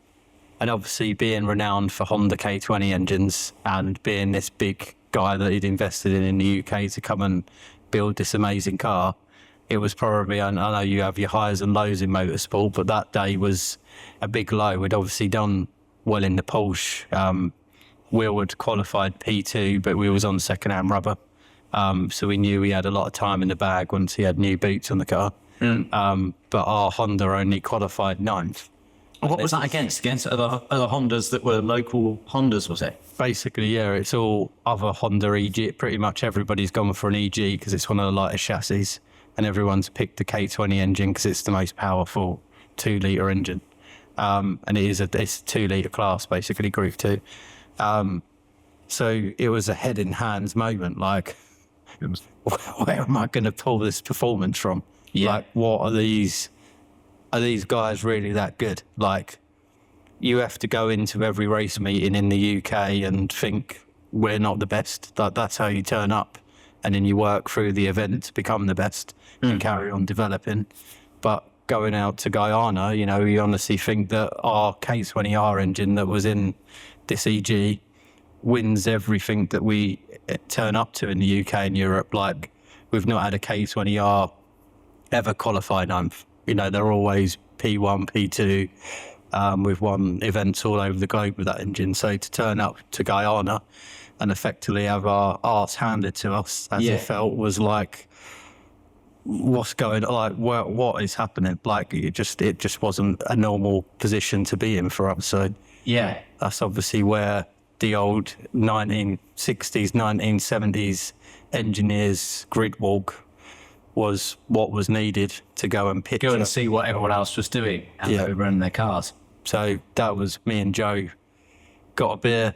obviously being renowned for Honda K20 engines and being this big guy that he'd invested in the UK to come and build this amazing car, it was probably, I know you have your highs and lows in motorsport, but that day was a big low. We'd obviously done well in the Porsche. Will had qualified P2, but we was on second-hand rubber. So we knew we had a lot of time in the bag once he had new boots on the car. But our Honda only qualified 9th. What was that against? Against other Hondas that were local Hondas, was it? Basically, yeah, it's all other Honda EG. Pretty much everybody's gone for an EG because it's one of the lightest chassis, and everyone's picked the K20 engine because it's the most powerful 2-litre engine. And it's a 2-litre class, basically, Group 2. So it was a head in hands moment, like, where am I going to pull this performance from? Yeah. Like, what are these guys really that good? Like, you have to go into every race meeting in the UK and think we're not the best. That's how you turn up, and then you work through the event to become the best and carry on developing. But going out to Guyana, you know, you honestly think that our K20R engine that was in this EG wins everything that we turn up to in the UK and Europe. Like, we've not had a K20R ever qualify 9th. You know, they're always P1, P2. We've won events all over the globe with that engine. So to turn up to Guyana and effectively have our arse handed to us, as it felt, was like, what's going on? Like, what is happening? Like, it just wasn't a normal position to be in for us. So Yeah. that's obviously where the old 1960s, 1970s engineers grid walk was what was needed to go and pitch. Go and see what everyone else was doing and they were running their cars. So that was me and Joe got a beer,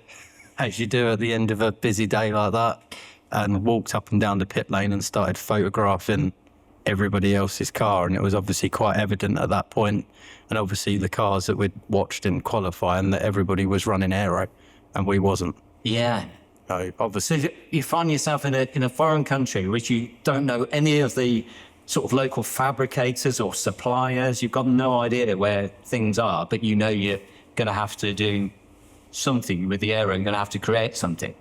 as you do at the end of a busy day like that, and walked up and down the pit lane and started photographing everybody else's car. And it was obviously quite evident at that point, and obviously the cars that we'd watched in qualifying, that everybody was running aero and we wasn't. Yeah. So obviously, So you find yourself in a foreign country which you don't know any of the sort of local fabricators or suppliers? You've got no idea where things are, but you know you're going to have to do something with the aero. You're going to have to create something.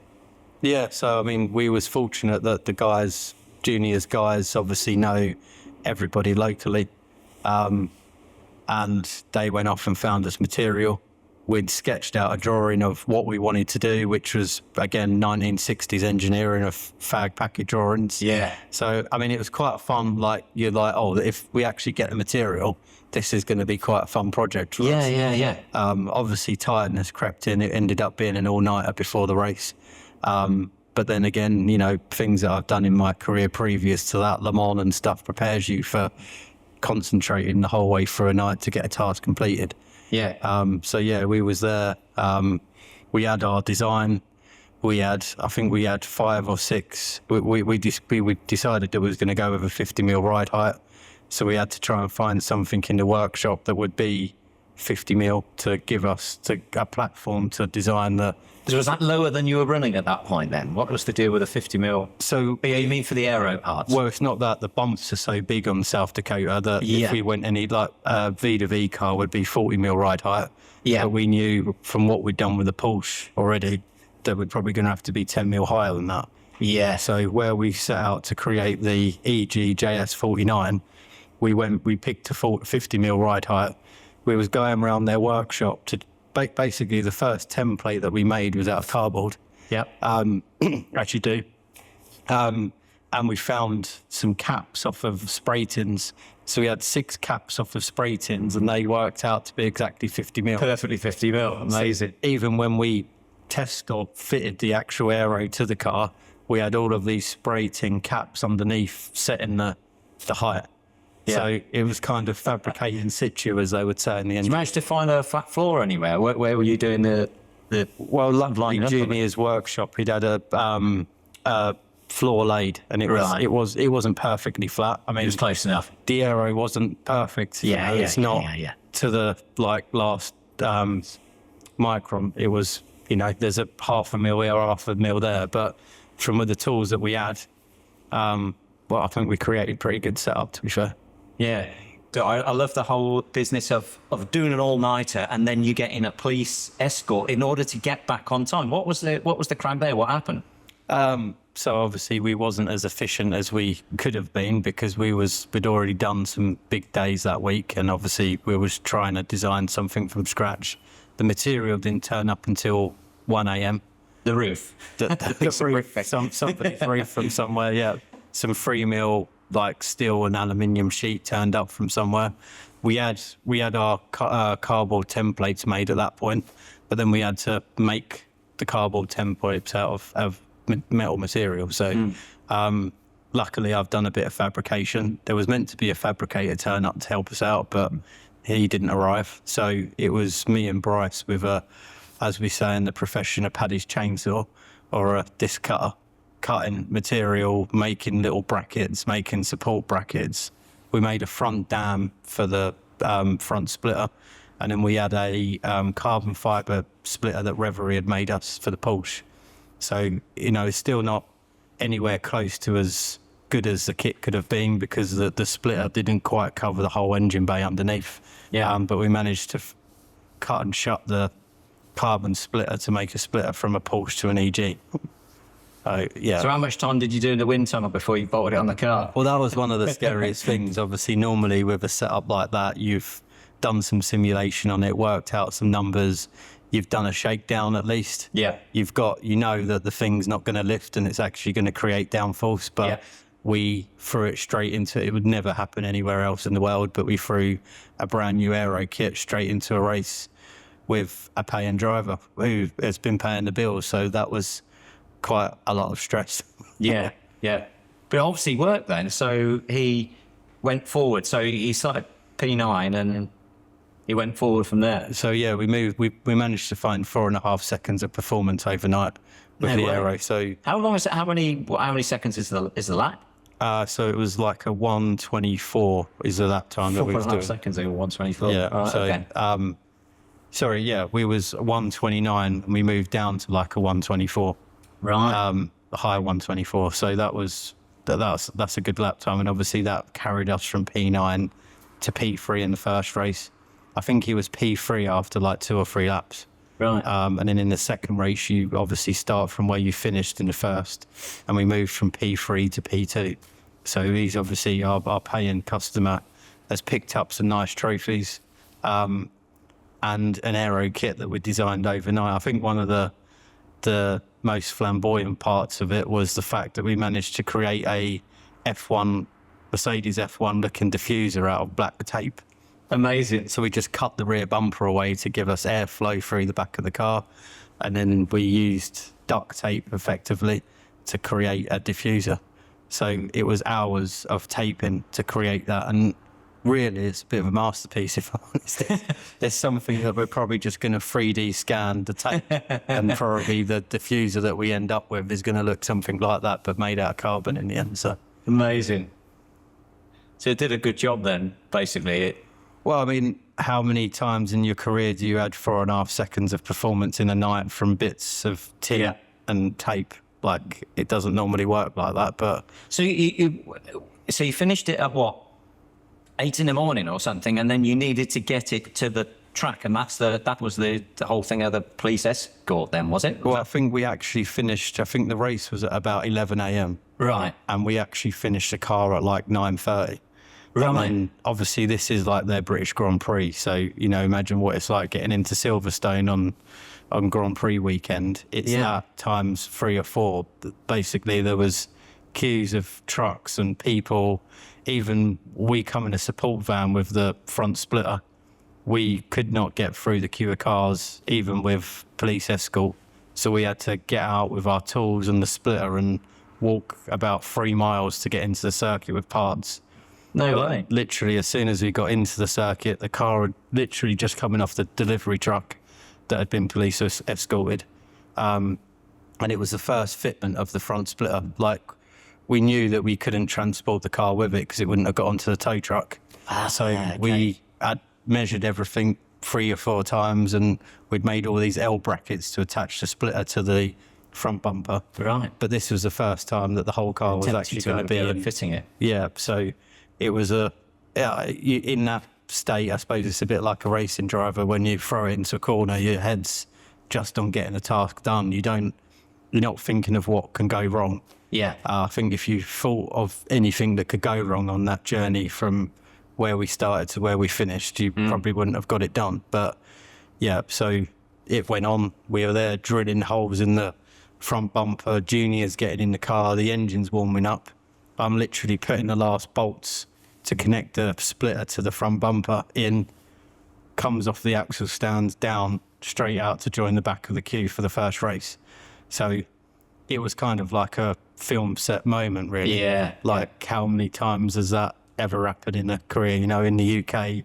Yeah, so I mean, we was fortunate that the guys, juniors guys, obviously know everybody locally, and they went off and found us material. We'd sketched out a drawing of what we wanted to do, which was, again, 1960s engineering of fag packet drawings. Yeah. So, I mean, it was quite fun. Like, you're like, oh, if we actually get the material, this is going to be quite a fun project for us. Yeah. Obviously, tiredness crept in. It ended up being an all-nighter before the race. But then again, you know, things that I've done in my career previous to that, Le Mans and stuff, prepares you for concentrating the whole way through a night to get a task completed. Yeah. So yeah, we was there. We had our design. I think we had 5 or 6. We decided that we was going to go with a 50mm ride height. So we had to try and find something in the workshop that would be 50mm to give us a platform to design the. So was that lower than you were running at that point then? What was the deal with a 50mm? So you mean for the aero parts? Well, it's not that. The bumps are so big on South Dakota that if we went any, like V to V car would be 40mm ride height. Yeah. But we knew from what we'd done with the Porsche already that we're probably going to have to be 10mm higher than that. Yeah. So where we set out to create the EG JS49, we picked a 50mm ride height. We was going around their workshop to basically the first template that we made was out of cardboard. Yeah. Actually do. And we found some caps off of spray tins. So we had 6 caps off of spray tins and they worked out to be exactly 50mm. Perfectly 50mm. Amazing. So even when we test or fitted the actual aero to the car, we had all of these spray tin caps underneath setting the height. Yeah. So it was kind of fabricated in situ, as they would say in the engine. Did you manage to find a flat floor anywhere? Where were you doing the well, luckily, Junior's workshop, he'd had a floor laid, and it wasn't perfectly flat. I mean, it was close enough. The aero wasn't perfect. It's not to the last micron. It was, there's a 0.5 mil here, 0.5 mil there, but from with the tools that we had, I think we created a pretty good setup, to be fair. Yeah. So I love the whole business of doing an all-nighter and then you get in a police escort in order to get back on time. What was the crack there? What happened? So obviously we wasn't as efficient as we could have been because we'd already done some big days that week, and obviously we was trying to design something from scratch. The material didn't turn up until 1 a.m. The roof. The roof. Somebody's roof from somewhere. Yeah, some 3mm like steel and aluminium sheet turned up from somewhere. We had our cardboard templates made at that point, but then we had to make the cardboard templates out of metal material. So luckily I've done a bit of fabrication. There was meant to be a fabricator turn up to help us out, but he didn't arrive. So it was me and Bryce with as we say in the profession, a Paddy's chainsaw or a disc cutter, cutting material, making little brackets, making support brackets. We made a front dam for the front splitter, and then we had a carbon fibre splitter that Reverie had made us for the Porsche. So, it's still not anywhere close to as good as the kit could have been because the splitter didn't quite cover the whole engine bay underneath. Yeah. But we managed to cut and shut the carbon splitter to make a splitter from a Porsche to an EG. Yeah. So how much time did you do in the wind tunnel before you bolted it on the car? Well, that was one of the scariest things. Obviously, normally with a setup like that, you've done some simulation on it, worked out some numbers, you've done a shakedown at least. Yeah. You've got, that the thing's not going to lift and it's actually going to create downforce, but we threw it straight into it. It would never happen anywhere else in the world, but we threw a brand new aero kit straight into a race with a paying driver who has been paying the bills. So that was quite a lot of stress. Yeah. But it obviously worked then. So he went forward. So he started P9 and he went forward from there. So yeah, we managed to find 4.5 seconds of performance overnight with the aero. So how long is it? How many seconds is the lap? So it was like a 1:24 is the lap time that we was doing. 4.5 seconds over 1:24. Yeah. Right, so okay. we was 1:29 and we moved down to like a 1:24. Right. A high 1:24. So that was that's a good lap time, and obviously that carried us from P9 to P3 in the first race. I think he was P3 after like 2 or 3 laps. Right. And then in the second race, you obviously start from where you finished in the first, and we moved from P3 to P2. So he's obviously our paying customer, has picked up some nice trophies, and an aero kit that we designed overnight. I think one of the most flamboyant parts of it was the fact that we managed to create a Mercedes F1 looking diffuser out of black tape. Amazing. So we just cut the rear bumper away to give us airflow through the back of the car, and then we used duct tape effectively to create a diffuser. So it was hours of taping to create that, and really it's a bit of a masterpiece, if I'm honest. There's something that we're probably just going to 3D scan the tape, and probably the diffuser that we end up with is going to look something like that, but made out of carbon in the end. So amazing. So it did a good job then, basically. Well, I mean, how many times in your career do you add 4.5 seconds of performance in a night from bits of tin and tape? Like, it doesn't normally work like that, but... So you finished it at what, 8 in the morning or something, and then you needed to get it to the track, and that was the whole thing of the police escort then, was it? Well, I think we actually finished, I think the race was at about 11 a.m. Right. And we actually finished the car at like 9:30. Right. And then, obviously, this is like their British Grand Prix, so, you know, imagine what it's like getting into Silverstone on Grand Prix weekend. It's that times 3 or 4. Basically, there was queues of trucks and people. Even we come in a support van with the front splitter. We could not get through the queue of cars, even with police escort. So we had to get out with our tools and the splitter and walk about 3 miles to get into the circuit with parts. No way. Literally, as soon as we got into the circuit, the car had literally just coming off the delivery truck that had been police escorted. And it was the first fitment of the front splitter. Like, we knew that we couldn't transport the car with it because it wouldn't have got onto the tow truck. We had measured everything 3 or 4 times, and we'd made all these L brackets to attach the splitter to the front bumper. Right. But this was the first time that the whole car was actually going to be fitting it. Yeah, so it was in that state, I suppose it's a bit like a racing driver. When you throw it into a corner, your head's just on getting the task done. You're not thinking of what can go wrong. Yeah. I think if you thought of anything that could go wrong on that journey from where we started to where we finished, you probably wouldn't have got it done. But yeah, so it went on. We were there drilling holes in the front bumper, juniors getting in the car, the engine's warming up. I'm literally putting the last bolts to connect the splitter to the front bumper in, comes off the axle stands down, straight out to join the back of the queue for the first race. So it was kind of like a film set moment, really. Yeah. Like, how many times has that ever happened in a career? You know, in the UK,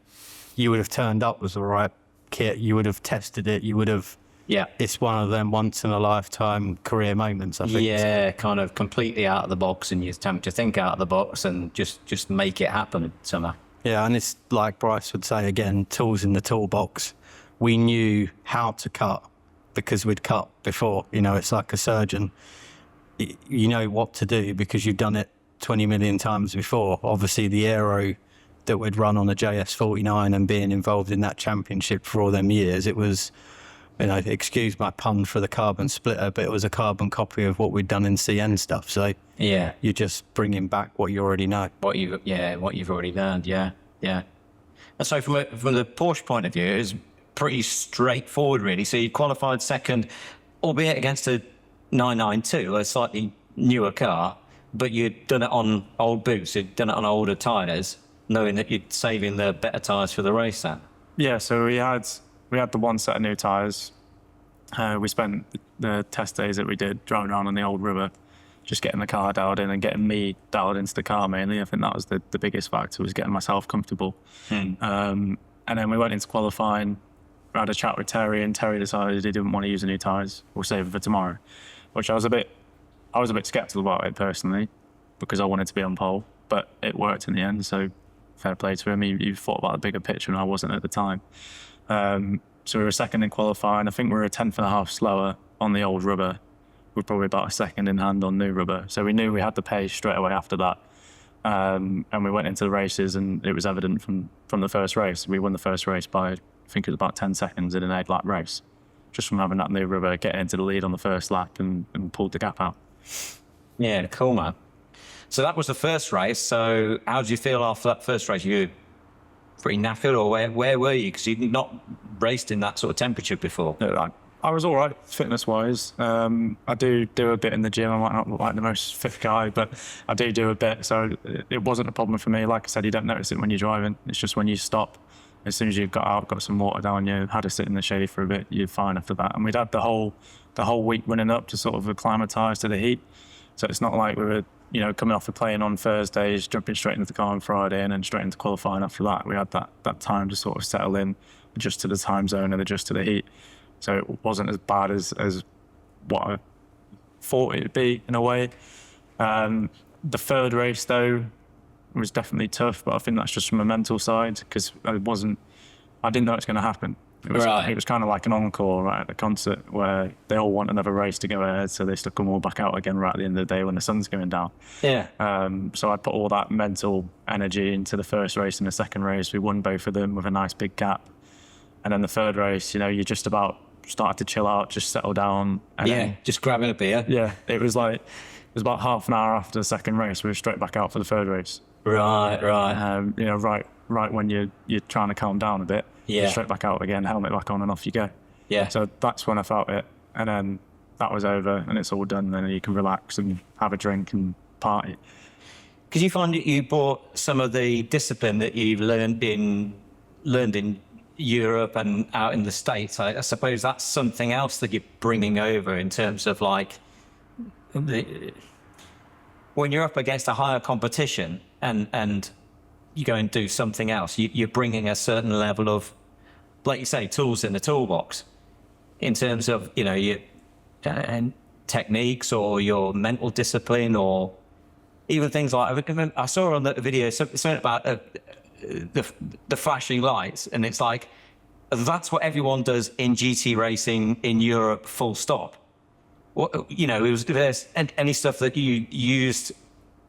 you would have turned up with the right kit, you would have tested it, you would have... Yeah. It's one of them once-in-a-lifetime career moments, I think. Yeah, kind of completely out of the box, and you attempt to think out of the box and just make it happen somehow. Yeah, and it's like Bryce would say again, tools in the toolbox. We knew how to cut because we'd cut before. You know, it's like a surgeon. You know what to do because you've done it 20 million times before. Obviously, the aero that we'd run on a JS49 and being involved in that championship for all them years, it was... You know, excuse my pun for the carbon splitter, but it was a carbon copy of what we'd done in CN stuff. So yeah, you're just bringing back what you already know. What you've already learned. Yeah. And so from the Porsche point of view, it was pretty straightforward, really. So you qualified second, albeit against a 992, a slightly newer car, but you'd done it on old boots, you'd done it on older tyres, knowing that you're saving the better tyres for the race then. Yeah, so we had the one set of new tyres. We spent the test days that we did driving around on the old rubber, just getting the car dialed in and getting me dialed into the car mainly. I think that was the biggest factor, was getting myself comfortable. And then we went into qualifying, we had a chat with Terry, and Terry decided he didn't want to use the new tyres. We'll save it for tomorrow, which I was a bit sceptical about it personally, because I wanted to be on pole, but it worked in the end, so fair play to him. He thought about the bigger picture and I wasn't at the time. So we were second in qualifying. I think we were a tenth and a half slower on the old rubber, were probably about a second in hand on new rubber. So we knew we had the pace straight away after that. And we went into the races, and it was evident from the first race. We won the first race by, I think it was about 10 seconds in an 8-lap race, just from having that new rubber, getting into the lead on the first lap and pulled the gap out. Yeah, cool, man. So that was the first race. So how did you feel after that first race? You pretty knackered, or where were you? Because you'd not raced in that sort of temperature before. No, I was all right fitness-wise. I do a bit in the gym. I might not look like the most fit guy, but I do a bit. So it wasn't a problem for me. Like I said, you don't notice it when you're driving. It's just when you stop. As soon as you've got out, got some water down you, had to sit in the shade for a bit, you're fine after that. And we'd had the whole week running up to sort of acclimatise to the heat. So it's not like we were, coming off the plane on Thursdays, jumping straight into the car on Friday and then straight into qualifying after that. We had that time to sort of settle in, adjust to the time zone and adjust to the heat. So it wasn't as bad as what I thought it would be in a way. The third race, though, was definitely tough, but I think that's just from a mental side, because I didn't know it was going to happen. It was kind of like an encore right at the concert where they all want another race to go ahead, so they stuck them all back out again right at the end of the day when the sun's going down. Yeah. So I put all that mental energy into the first race and the second race. We won both of them with a nice big gap. And then the third race, you just about started to chill out, just settle down. And then, just grabbing a beer. Yeah, it was about half an hour after the second race, we were straight back out for the third race. Right. Right when you're trying to calm down a bit. Yeah. Straight back out again, helmet back on, and off you go. Yeah. So that's when I felt it, and then that was over, and it's all done. Then you can relax and have a drink and party. Because you find that you brought some of the discipline that you've learned in Europe and out in the States. I suppose that's something else that you're bringing over in terms of when you're up against a higher competition and you go and do something else, you're bringing a certain level of, like you say, tools in the toolbox in terms of, your techniques or your mental discipline, or even things like, I saw on the video something about the flashing lights, and it's like, that's what everyone does in GT racing in Europe, full stop. There's any stuff that you used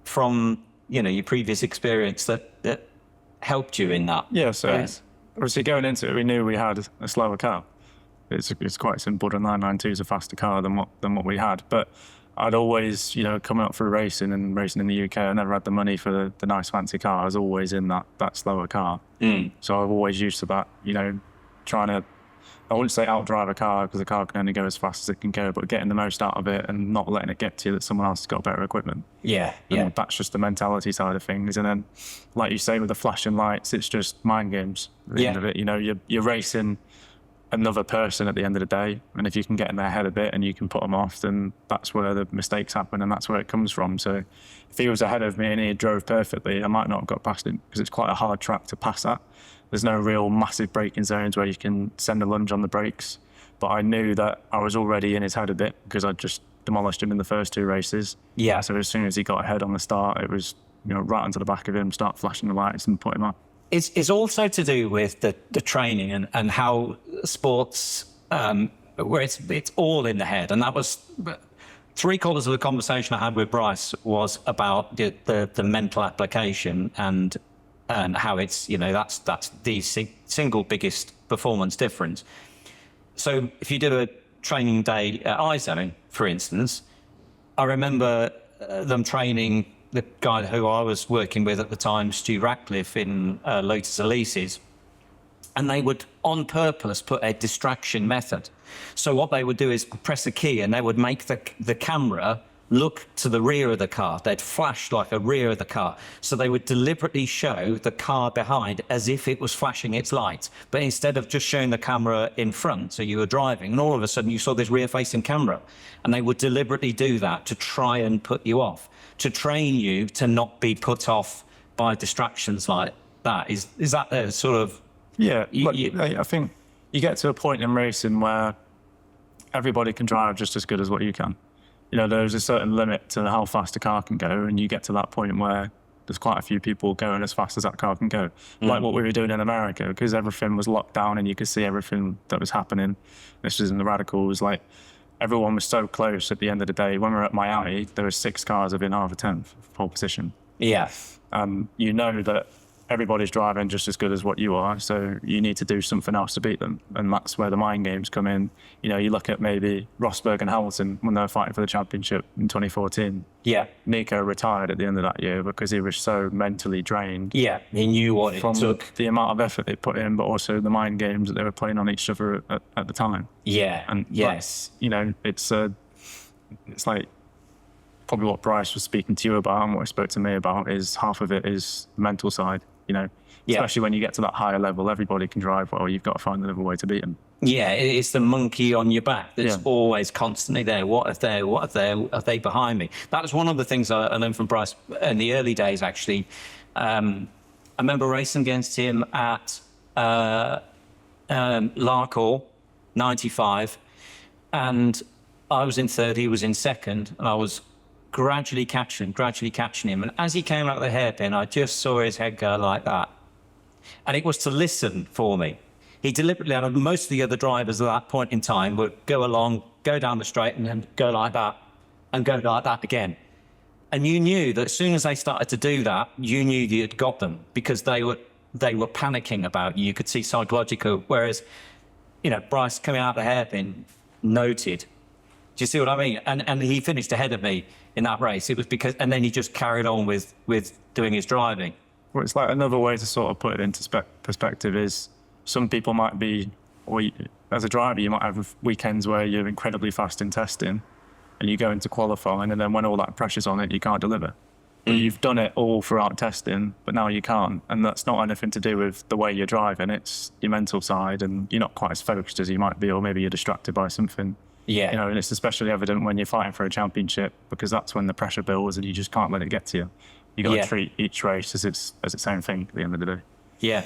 from, your previous experience that helped you in that? Yeah, so obviously going into it, we knew we had a slower car. It's quite simple. The 992 is a faster car than what we had. But I'd always, coming up through racing in the UK, I never had the money for the nice fancy car. I was always in that slower car. So I've always used to that, trying to, I wouldn't say outdrive a car, because the car can only go as fast as it can go, but getting the most out of it and not letting it get to you that someone else has got better equipment. Yeah. And that's just the mentality side of things. And then, like you say, with the flashing lights, it's just mind games at the end of it. You're racing another person at the end of the day, and if you can get in their head a bit and you can put them off, then that's where the mistakes happen, and that's where it comes from. So if he was ahead of me and he drove perfectly, I might not have got past him, because it's quite a hard track to pass that. There's no real massive braking zones where you can send a lunge on the brakes, but I knew that I was already in his head a bit because I just demolished him in the first two races. Yeah. So as soon as he got ahead on the start, it was right onto the back of him, start flashing the lights and put him up. It's also to do with the training and how sports, where it's all in the head. And that was 3/4 of the conversation I had with Bryce was about the mental application and how it's, that's the single biggest performance difference. So if you do a training day at iZone, for instance, I remember them training the guy who I was working with at the time, Stu Ratcliffe, in Lotus Elise's, and they would on purpose put a distraction method. So what they would do is press a key and they would make the camera look to the rear of the car. They'd flash like a rear of the car. So they would deliberately show the car behind as if it was flashing its lights. But instead of just showing the camera in front, so you were driving, and all of a sudden you saw this rear-facing camera. And they would deliberately do that to try and put you off, to train you to not be put off by distractions like that. Is that the sort of... Yeah, I think you get to a point in racing where everybody can drive just as good as what you can. There's a certain limit to how fast a car can go, and you get to that point where there's quite a few people going as fast as that car can go. Like what we were doing in America, because everything was locked down and you could see everything that was happening. This was in the Radicals, everyone was so close at the end of the day. When we were at Miami, there were 6 cars within half a tenth of pole position. Yeah. You know that everybody's driving just as good as what you are, so you need to do something else to beat them, and that's where the mind games come in. You know, you look at maybe Rosberg and Hamilton when they were fighting for the championship in 2014. Yeah. Nico retired at the end of that year because he was so mentally drained. Yeah, he knew what it from took. the amount of effort they put in, but also the mind games that they were playing on each other at the time. Yeah, And yes. you know, it's like probably what Bryce was speaking to you about and what he spoke to me about is half of it is the mental side. You know, especially when you get to that higher level, everybody can drive well. You've got to find another way to beat them. Yeah, it's the monkey on your back that's always constantly there. What if they behind me? That was one of the things I learned from Bryce in the early days, actually. I remember racing against him at Larkhall, 95, and I was in third, he was in second, and I was gradually catching him. And as he came out of the hairpin, I just saw his head go like that. And it was to listen for me. He deliberately, and most of the other drivers at that point in time would go along, go down the straight, and then go like that, and go like that again. And you knew that as soon as they started to do that, you knew you had got them, because they were panicking about you. You could see psychological. Whereas, you know, Bryce coming out of the hairpin, noted. Do you see what I mean? And he finished ahead of me in that race. It was because, and then he just carried on with doing his driving. Well, it's like another way to sort of put it into perspective is some people might be, or as a driver, you might have weekends where you're incredibly fast in testing and you go into qualifying, and then when all that pressure's on it, you can't deliver. But you've done it all throughout testing, but now you can't. And that's not anything to do with the way you're driving. It's your mental side, and you're not quite as focused as you might be, or maybe you're distracted by something. Yeah. You know, and it's especially evident when you're fighting for a championship, because that's when the pressure builds and you just can't let it get to you. You got to treat each race as its own thing at the end of the day. Yeah.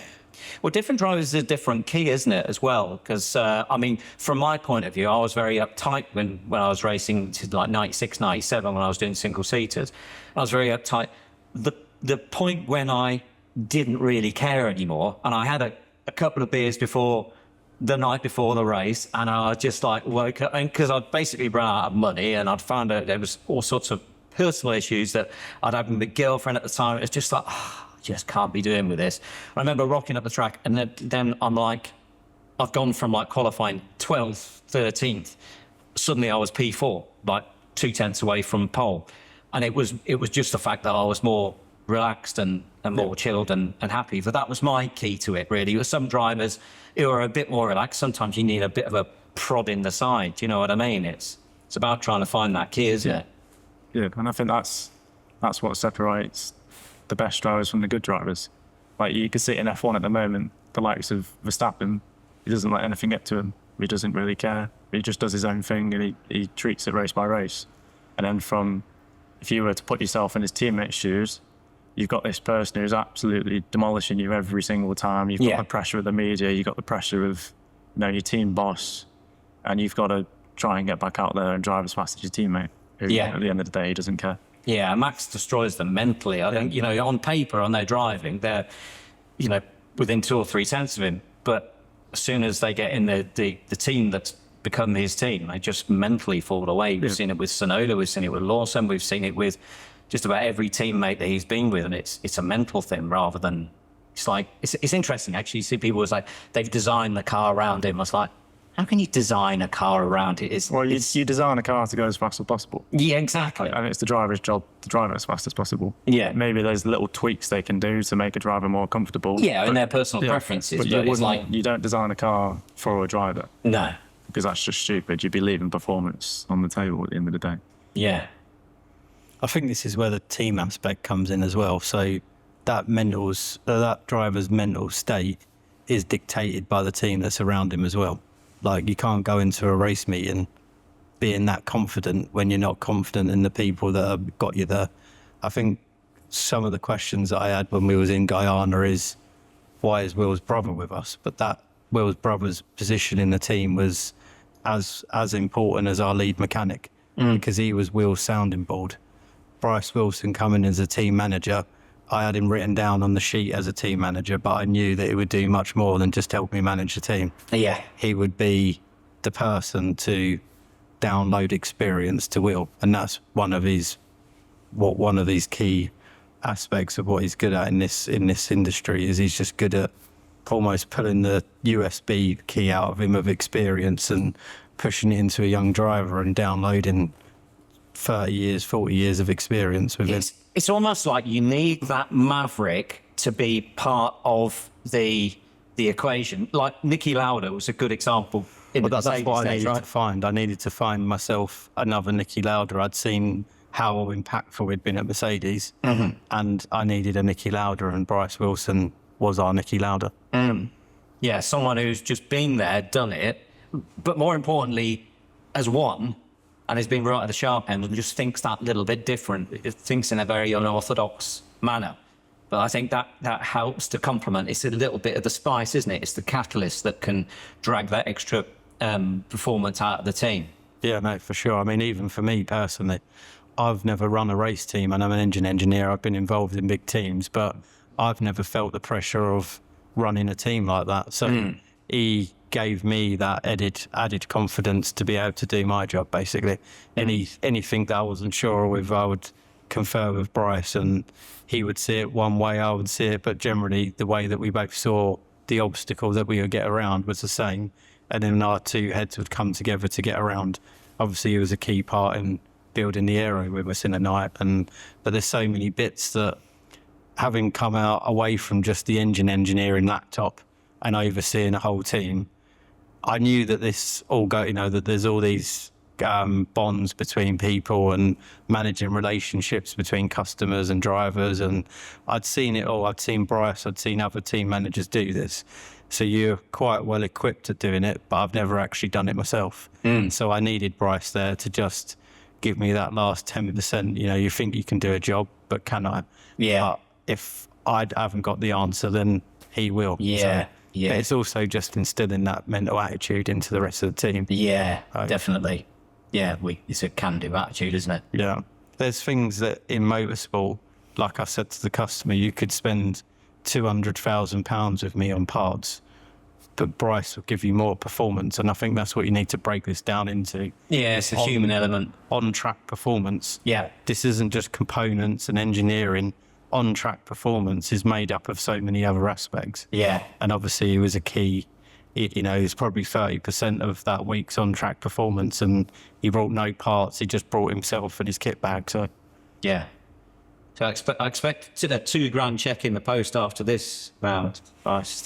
Well, different drivers is a different key, isn't it, as well? Because, I mean, from my point of view, I was very uptight when I was racing to like 96, 97, when I was doing single-seaters. I was very uptight. The point when I didn't really care anymore, and I had a couple of beers before the night before the race, and I just like woke up, and because I'd basically run out of money, and I'd found out there was all sorts of personal issues that I'd had with my girlfriend at the time. It was just like, I just can't be doing with this. I remember rocking up the track, and then I'm like, I've gone from like qualifying 12th, 13th. Suddenly I was P4, like 2/10 away from pole. And it was just the fact that I was more relaxed and more chilled and happy. But that was my key to it, really. With some drivers who are a bit more relaxed, sometimes you need a bit of a prod in the side. Do you know what I mean? It's about trying to find that key, isn't it? Yeah, and I think that's what separates the best drivers from the good drivers. Like, you can see it in F1 at the moment, the likes of Verstappen, he doesn't let anything get to him. He doesn't really care. He just does his own thing, and he treats it race by race. And then if you were to put yourself in his teammate's shoes, you've got this person who's absolutely demolishing you every single time. You've got the pressure of the media, you've got the pressure of, you know, your team boss, and you've got to try and get back out there and drive as fast as your teammate, who at the end of the day, he doesn't care. Yeah, Max destroys them mentally. I think, you know, on paper, on their driving, they're, you know, within 2 or 3 tenths of him. But as soon as they get in the team that's become his team, they just mentally fall away. We've seen it with Sonoda, we've seen it with Lawson, we've seen it with just about every teammate that he's been with, and it's a mental thing rather than, it's like, it's interesting actually. You see people was like, they've designed the car around him. I was like, how can you design a car around it? You design a car to go as fast as possible. Yeah, exactly. And it's the driver's job to drive it as fast as possible. Yeah. Maybe there's little tweaks they can do to make a driver more comfortable. Yeah, and their personal preferences. But you don't design a car for a driver. No. Because that's just stupid. You'd be leaving performance on the table at the end of the day. Yeah. I think this is where the team aspect comes in as well. So that driver's mental state is dictated by the team that's around him as well. Like, you can't go into a race meeting being that confident when you're not confident in the people that have got you there. I think some of the questions that I had when we was in Guyana is, why is Will's brother with us? But that Will's brother's position in the team was as important as our lead mechanic, because he was Will's sounding board. Bryce Wilson coming as a team manager, I had him written down on the sheet as a team manager, but I knew that he would do much more than just help me manage the team. Yeah. He would be the person to download experience to Will, and that's one of these key aspects of what he's good at in this industry. Is he's just good at almost pulling the USB key out of him of experience and pushing it into a young driver and downloading 30 years, 40 years of experience with it. It's almost like you need that maverick to be part of the equation. Like Niki Lauda was a good example. That's what I needed to find. I needed to find myself another Niki Lauda. I'd seen how impactful he'd been at Mercedes, and I needed a Niki Lauda, and Bryce Wilson was our Niki Lauda. Yeah, someone who's just been there, done it, but more importantly, has won and has been right at the sharp end and just thinks that little bit different. It thinks in a very unorthodox manner. But I think that helps to complement. It's a little bit of the spice, isn't it? It's the catalyst that can drag that extra performance out of the team. Yeah, no, for sure. I mean, even for me personally, I've never run a race team, and I'm an engine engineer. I've been involved in big teams, but I've never felt the pressure of running a team like that. So he gave me that added confidence to be able to do my job, basically. Anything that I wasn't sure with, I would confer with Bryce, and he would see it one way, I would see it, but generally the way that we both saw the obstacle that we would get around was the same, and then our two heads would come together to get around. Obviously, he was a key part in building the aero with us in the night, but there's so many bits that, having come out away from just the engine engineering laptop and overseeing a whole team, I knew that this all that there's all these bonds between people and managing relationships between customers and drivers, and I'd seen it all. I'd seen Bryce, I'd seen other team managers do this, so you're quite well equipped at doing it, but I've never actually done it myself. So I needed Bryce there to just give me that last 10%. You think you can do a job, but can I? Yeah. But if I haven't got the answer, then he will. Yeah. So, but it's also just instilling that mental attitude into the rest of the team. Yeah, definitely. Yeah, it's a can-do attitude, isn't it? Yeah. There's things that in motorsport, like I said to the customer, you could spend £200,000 with me on parts, but Bryce will give you more performance, and I think that's what you need to break this down into. Yeah, it's a human element. On-track performance. Yeah. This isn't just components and engineering. On-track performance is made up of so many other aspects. Yeah. And obviously he was a key. It's probably 30% of that week's on-track performance, and he brought no parts. He just brought himself and his kit bag. So, yeah. So I expect to the £2,000 check in the post after this round. Nice.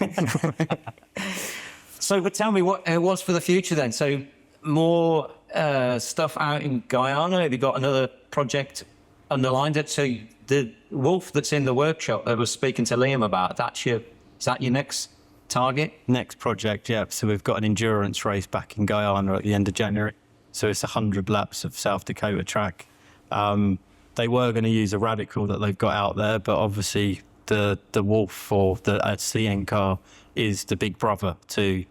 So, but tell me what it was for the future then. So, more stuff out in Guyana. Have you got another project underlined? So, the Wolf that's in the workshop I was speaking to Liam about. Is that your next target? Next project, yeah. So we've got an endurance race back in Guyana at the end of January. So it's 100 laps of South Dakota track. They were going to use a Radical that they've got out there, but obviously the Wolf, or the CN car, is the big brother to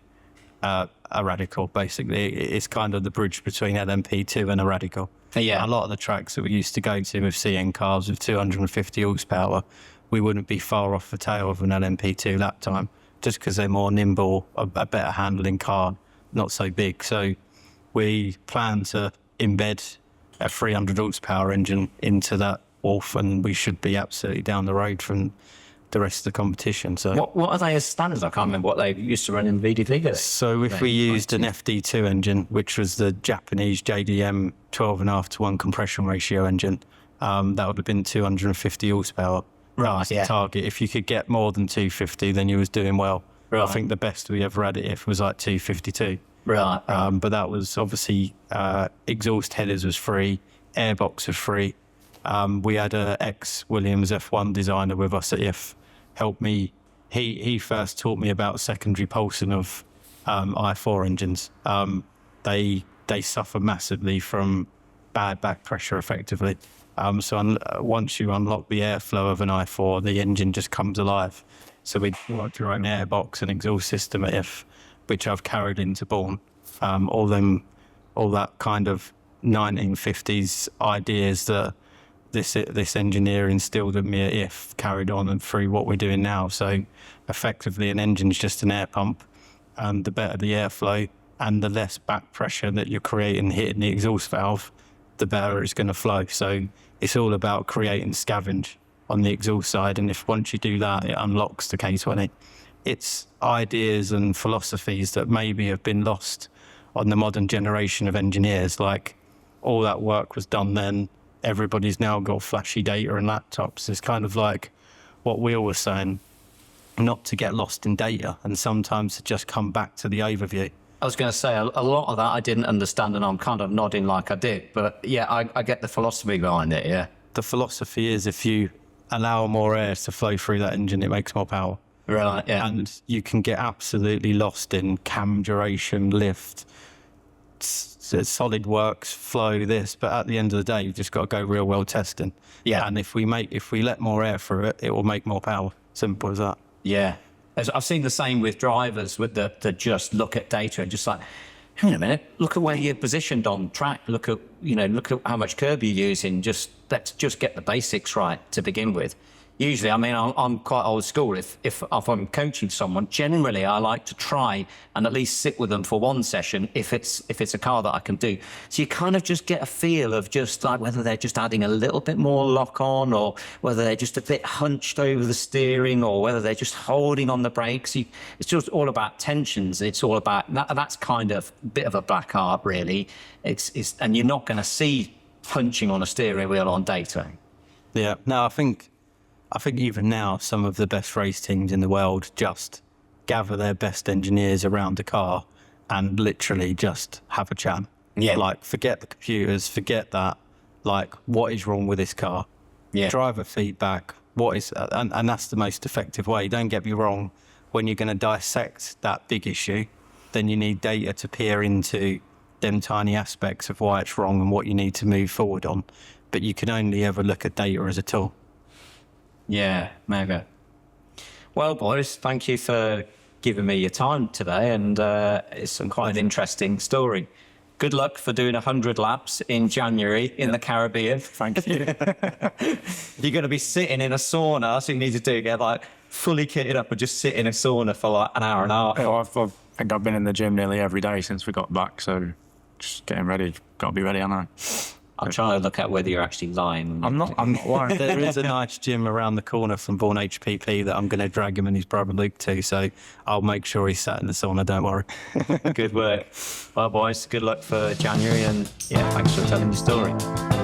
a Radical. Basically, it's kind of the bridge between LMP2 and a Radical. Yeah. A lot of the tracks that we used to go to with CN cars with 250 horsepower, we wouldn't be far off the tail of an LMP2 lap time, just because they're more nimble, a better handling car, not so big. So we plan to embed a 300 horsepower engine into that Wolf, and we should be absolutely down the road from the rest of the competition. So what are they as standards? I can't remember what they used to run in VDV. So if we used an FD2 engine, which was the Japanese JDM 12.5:1 compression ratio engine, that would have been 250 horsepower. Right, yeah. Target. If you could get more than 250, then you was doing well. Right. I think the best we ever had it was like 252. Right. But that was obviously exhaust headers was free, airbox was free. We had a ex-Williams F1 designer with us at IF, helped me. He first taught me about secondary pulsing of I4 engines. They suffer massively from bad back pressure, effectively. So once you unlock the airflow of an i4, the engine just comes alive. So we worked our own airbox and exhaust system at IF, which I've carried into Bourne. All that kind of 1950s ideas that this engineer instilled in me at IF carried on and through what we're doing now. So effectively, an engine's just an air pump, and the better the airflow and the less back pressure that you're creating hitting the exhaust valve, the better it's going to flow. So it's all about creating scavenge on the exhaust side, and if once you do that, it unlocks the K20. It's ideas and philosophies that maybe have been lost on the modern generation of engineers. Like, all that work was done then. Everybody's now got flashy data and laptops. It's kind of like what Will was saying, not to get lost in data and sometimes to just come back to the overview. I was going to say, a lot of that I didn't understand, and I'm kind of nodding like I did. But yeah, I get the philosophy behind it, yeah. The philosophy is if you allow more air to flow through that engine, it makes more power. Right, yeah. And you can get absolutely lost in cam duration, lift, solid works, flow, this. But at the end of the day, you've just got to go real well testing. Yeah. And if we let more air through it, it will make more power. Simple as that. Yeah. I've seen the same with drivers with that just look at data and just like, hang on a minute, look at where you're positioned on track. Look at how much curb you're using. Let's just get the basics right to begin with. Usually, I mean, I'm quite old school. If I'm coaching someone, generally I like to try and at least sit with them for one session if it's a car that I can do. So you kind of just get a feel of just like whether they're just adding a little bit more lock on, or whether they're just a bit hunched over the steering, or whether they're just holding on the brakes. It's just all about tensions. It's all about that's kind of a bit of a black art, really. And you're not going to see punching on a steering wheel on data. Yeah. No, I think even now, some of the best race teams in the world just gather their best engineers around the car and literally just have a chat. Yeah. Like, forget the computers, forget that. Like, what is wrong with this car? Yeah. Driver feedback. And that's the most effective way. Don't get me wrong. When you're going to dissect that big issue, then you need data to peer into them tiny aspects of why it's wrong and what you need to move forward on. But you can only ever look at data as a tool. Yeah, mega. Well, boys, thank you for giving me your time today, and it's quite an interesting story. Good luck for doing 100 laps in January in the Caribbean. Thank you. You're going to be sitting in a sauna, so you need to get like fully kitted up and just sit in a sauna for like an hour and a half. I think I've been in the gym nearly every day since we got back, so just getting ready. Got to be ready, aren't I? I'm trying to look at whether you're actually lying. I'm not worried. There is a nice gym around the corner from Bourne HPP that I'm going to drag him and his brother Luke to, so I'll make sure he's sat in the sauna, don't worry. Good work. Well, boys, good luck for January, and yeah, thanks for telling your story.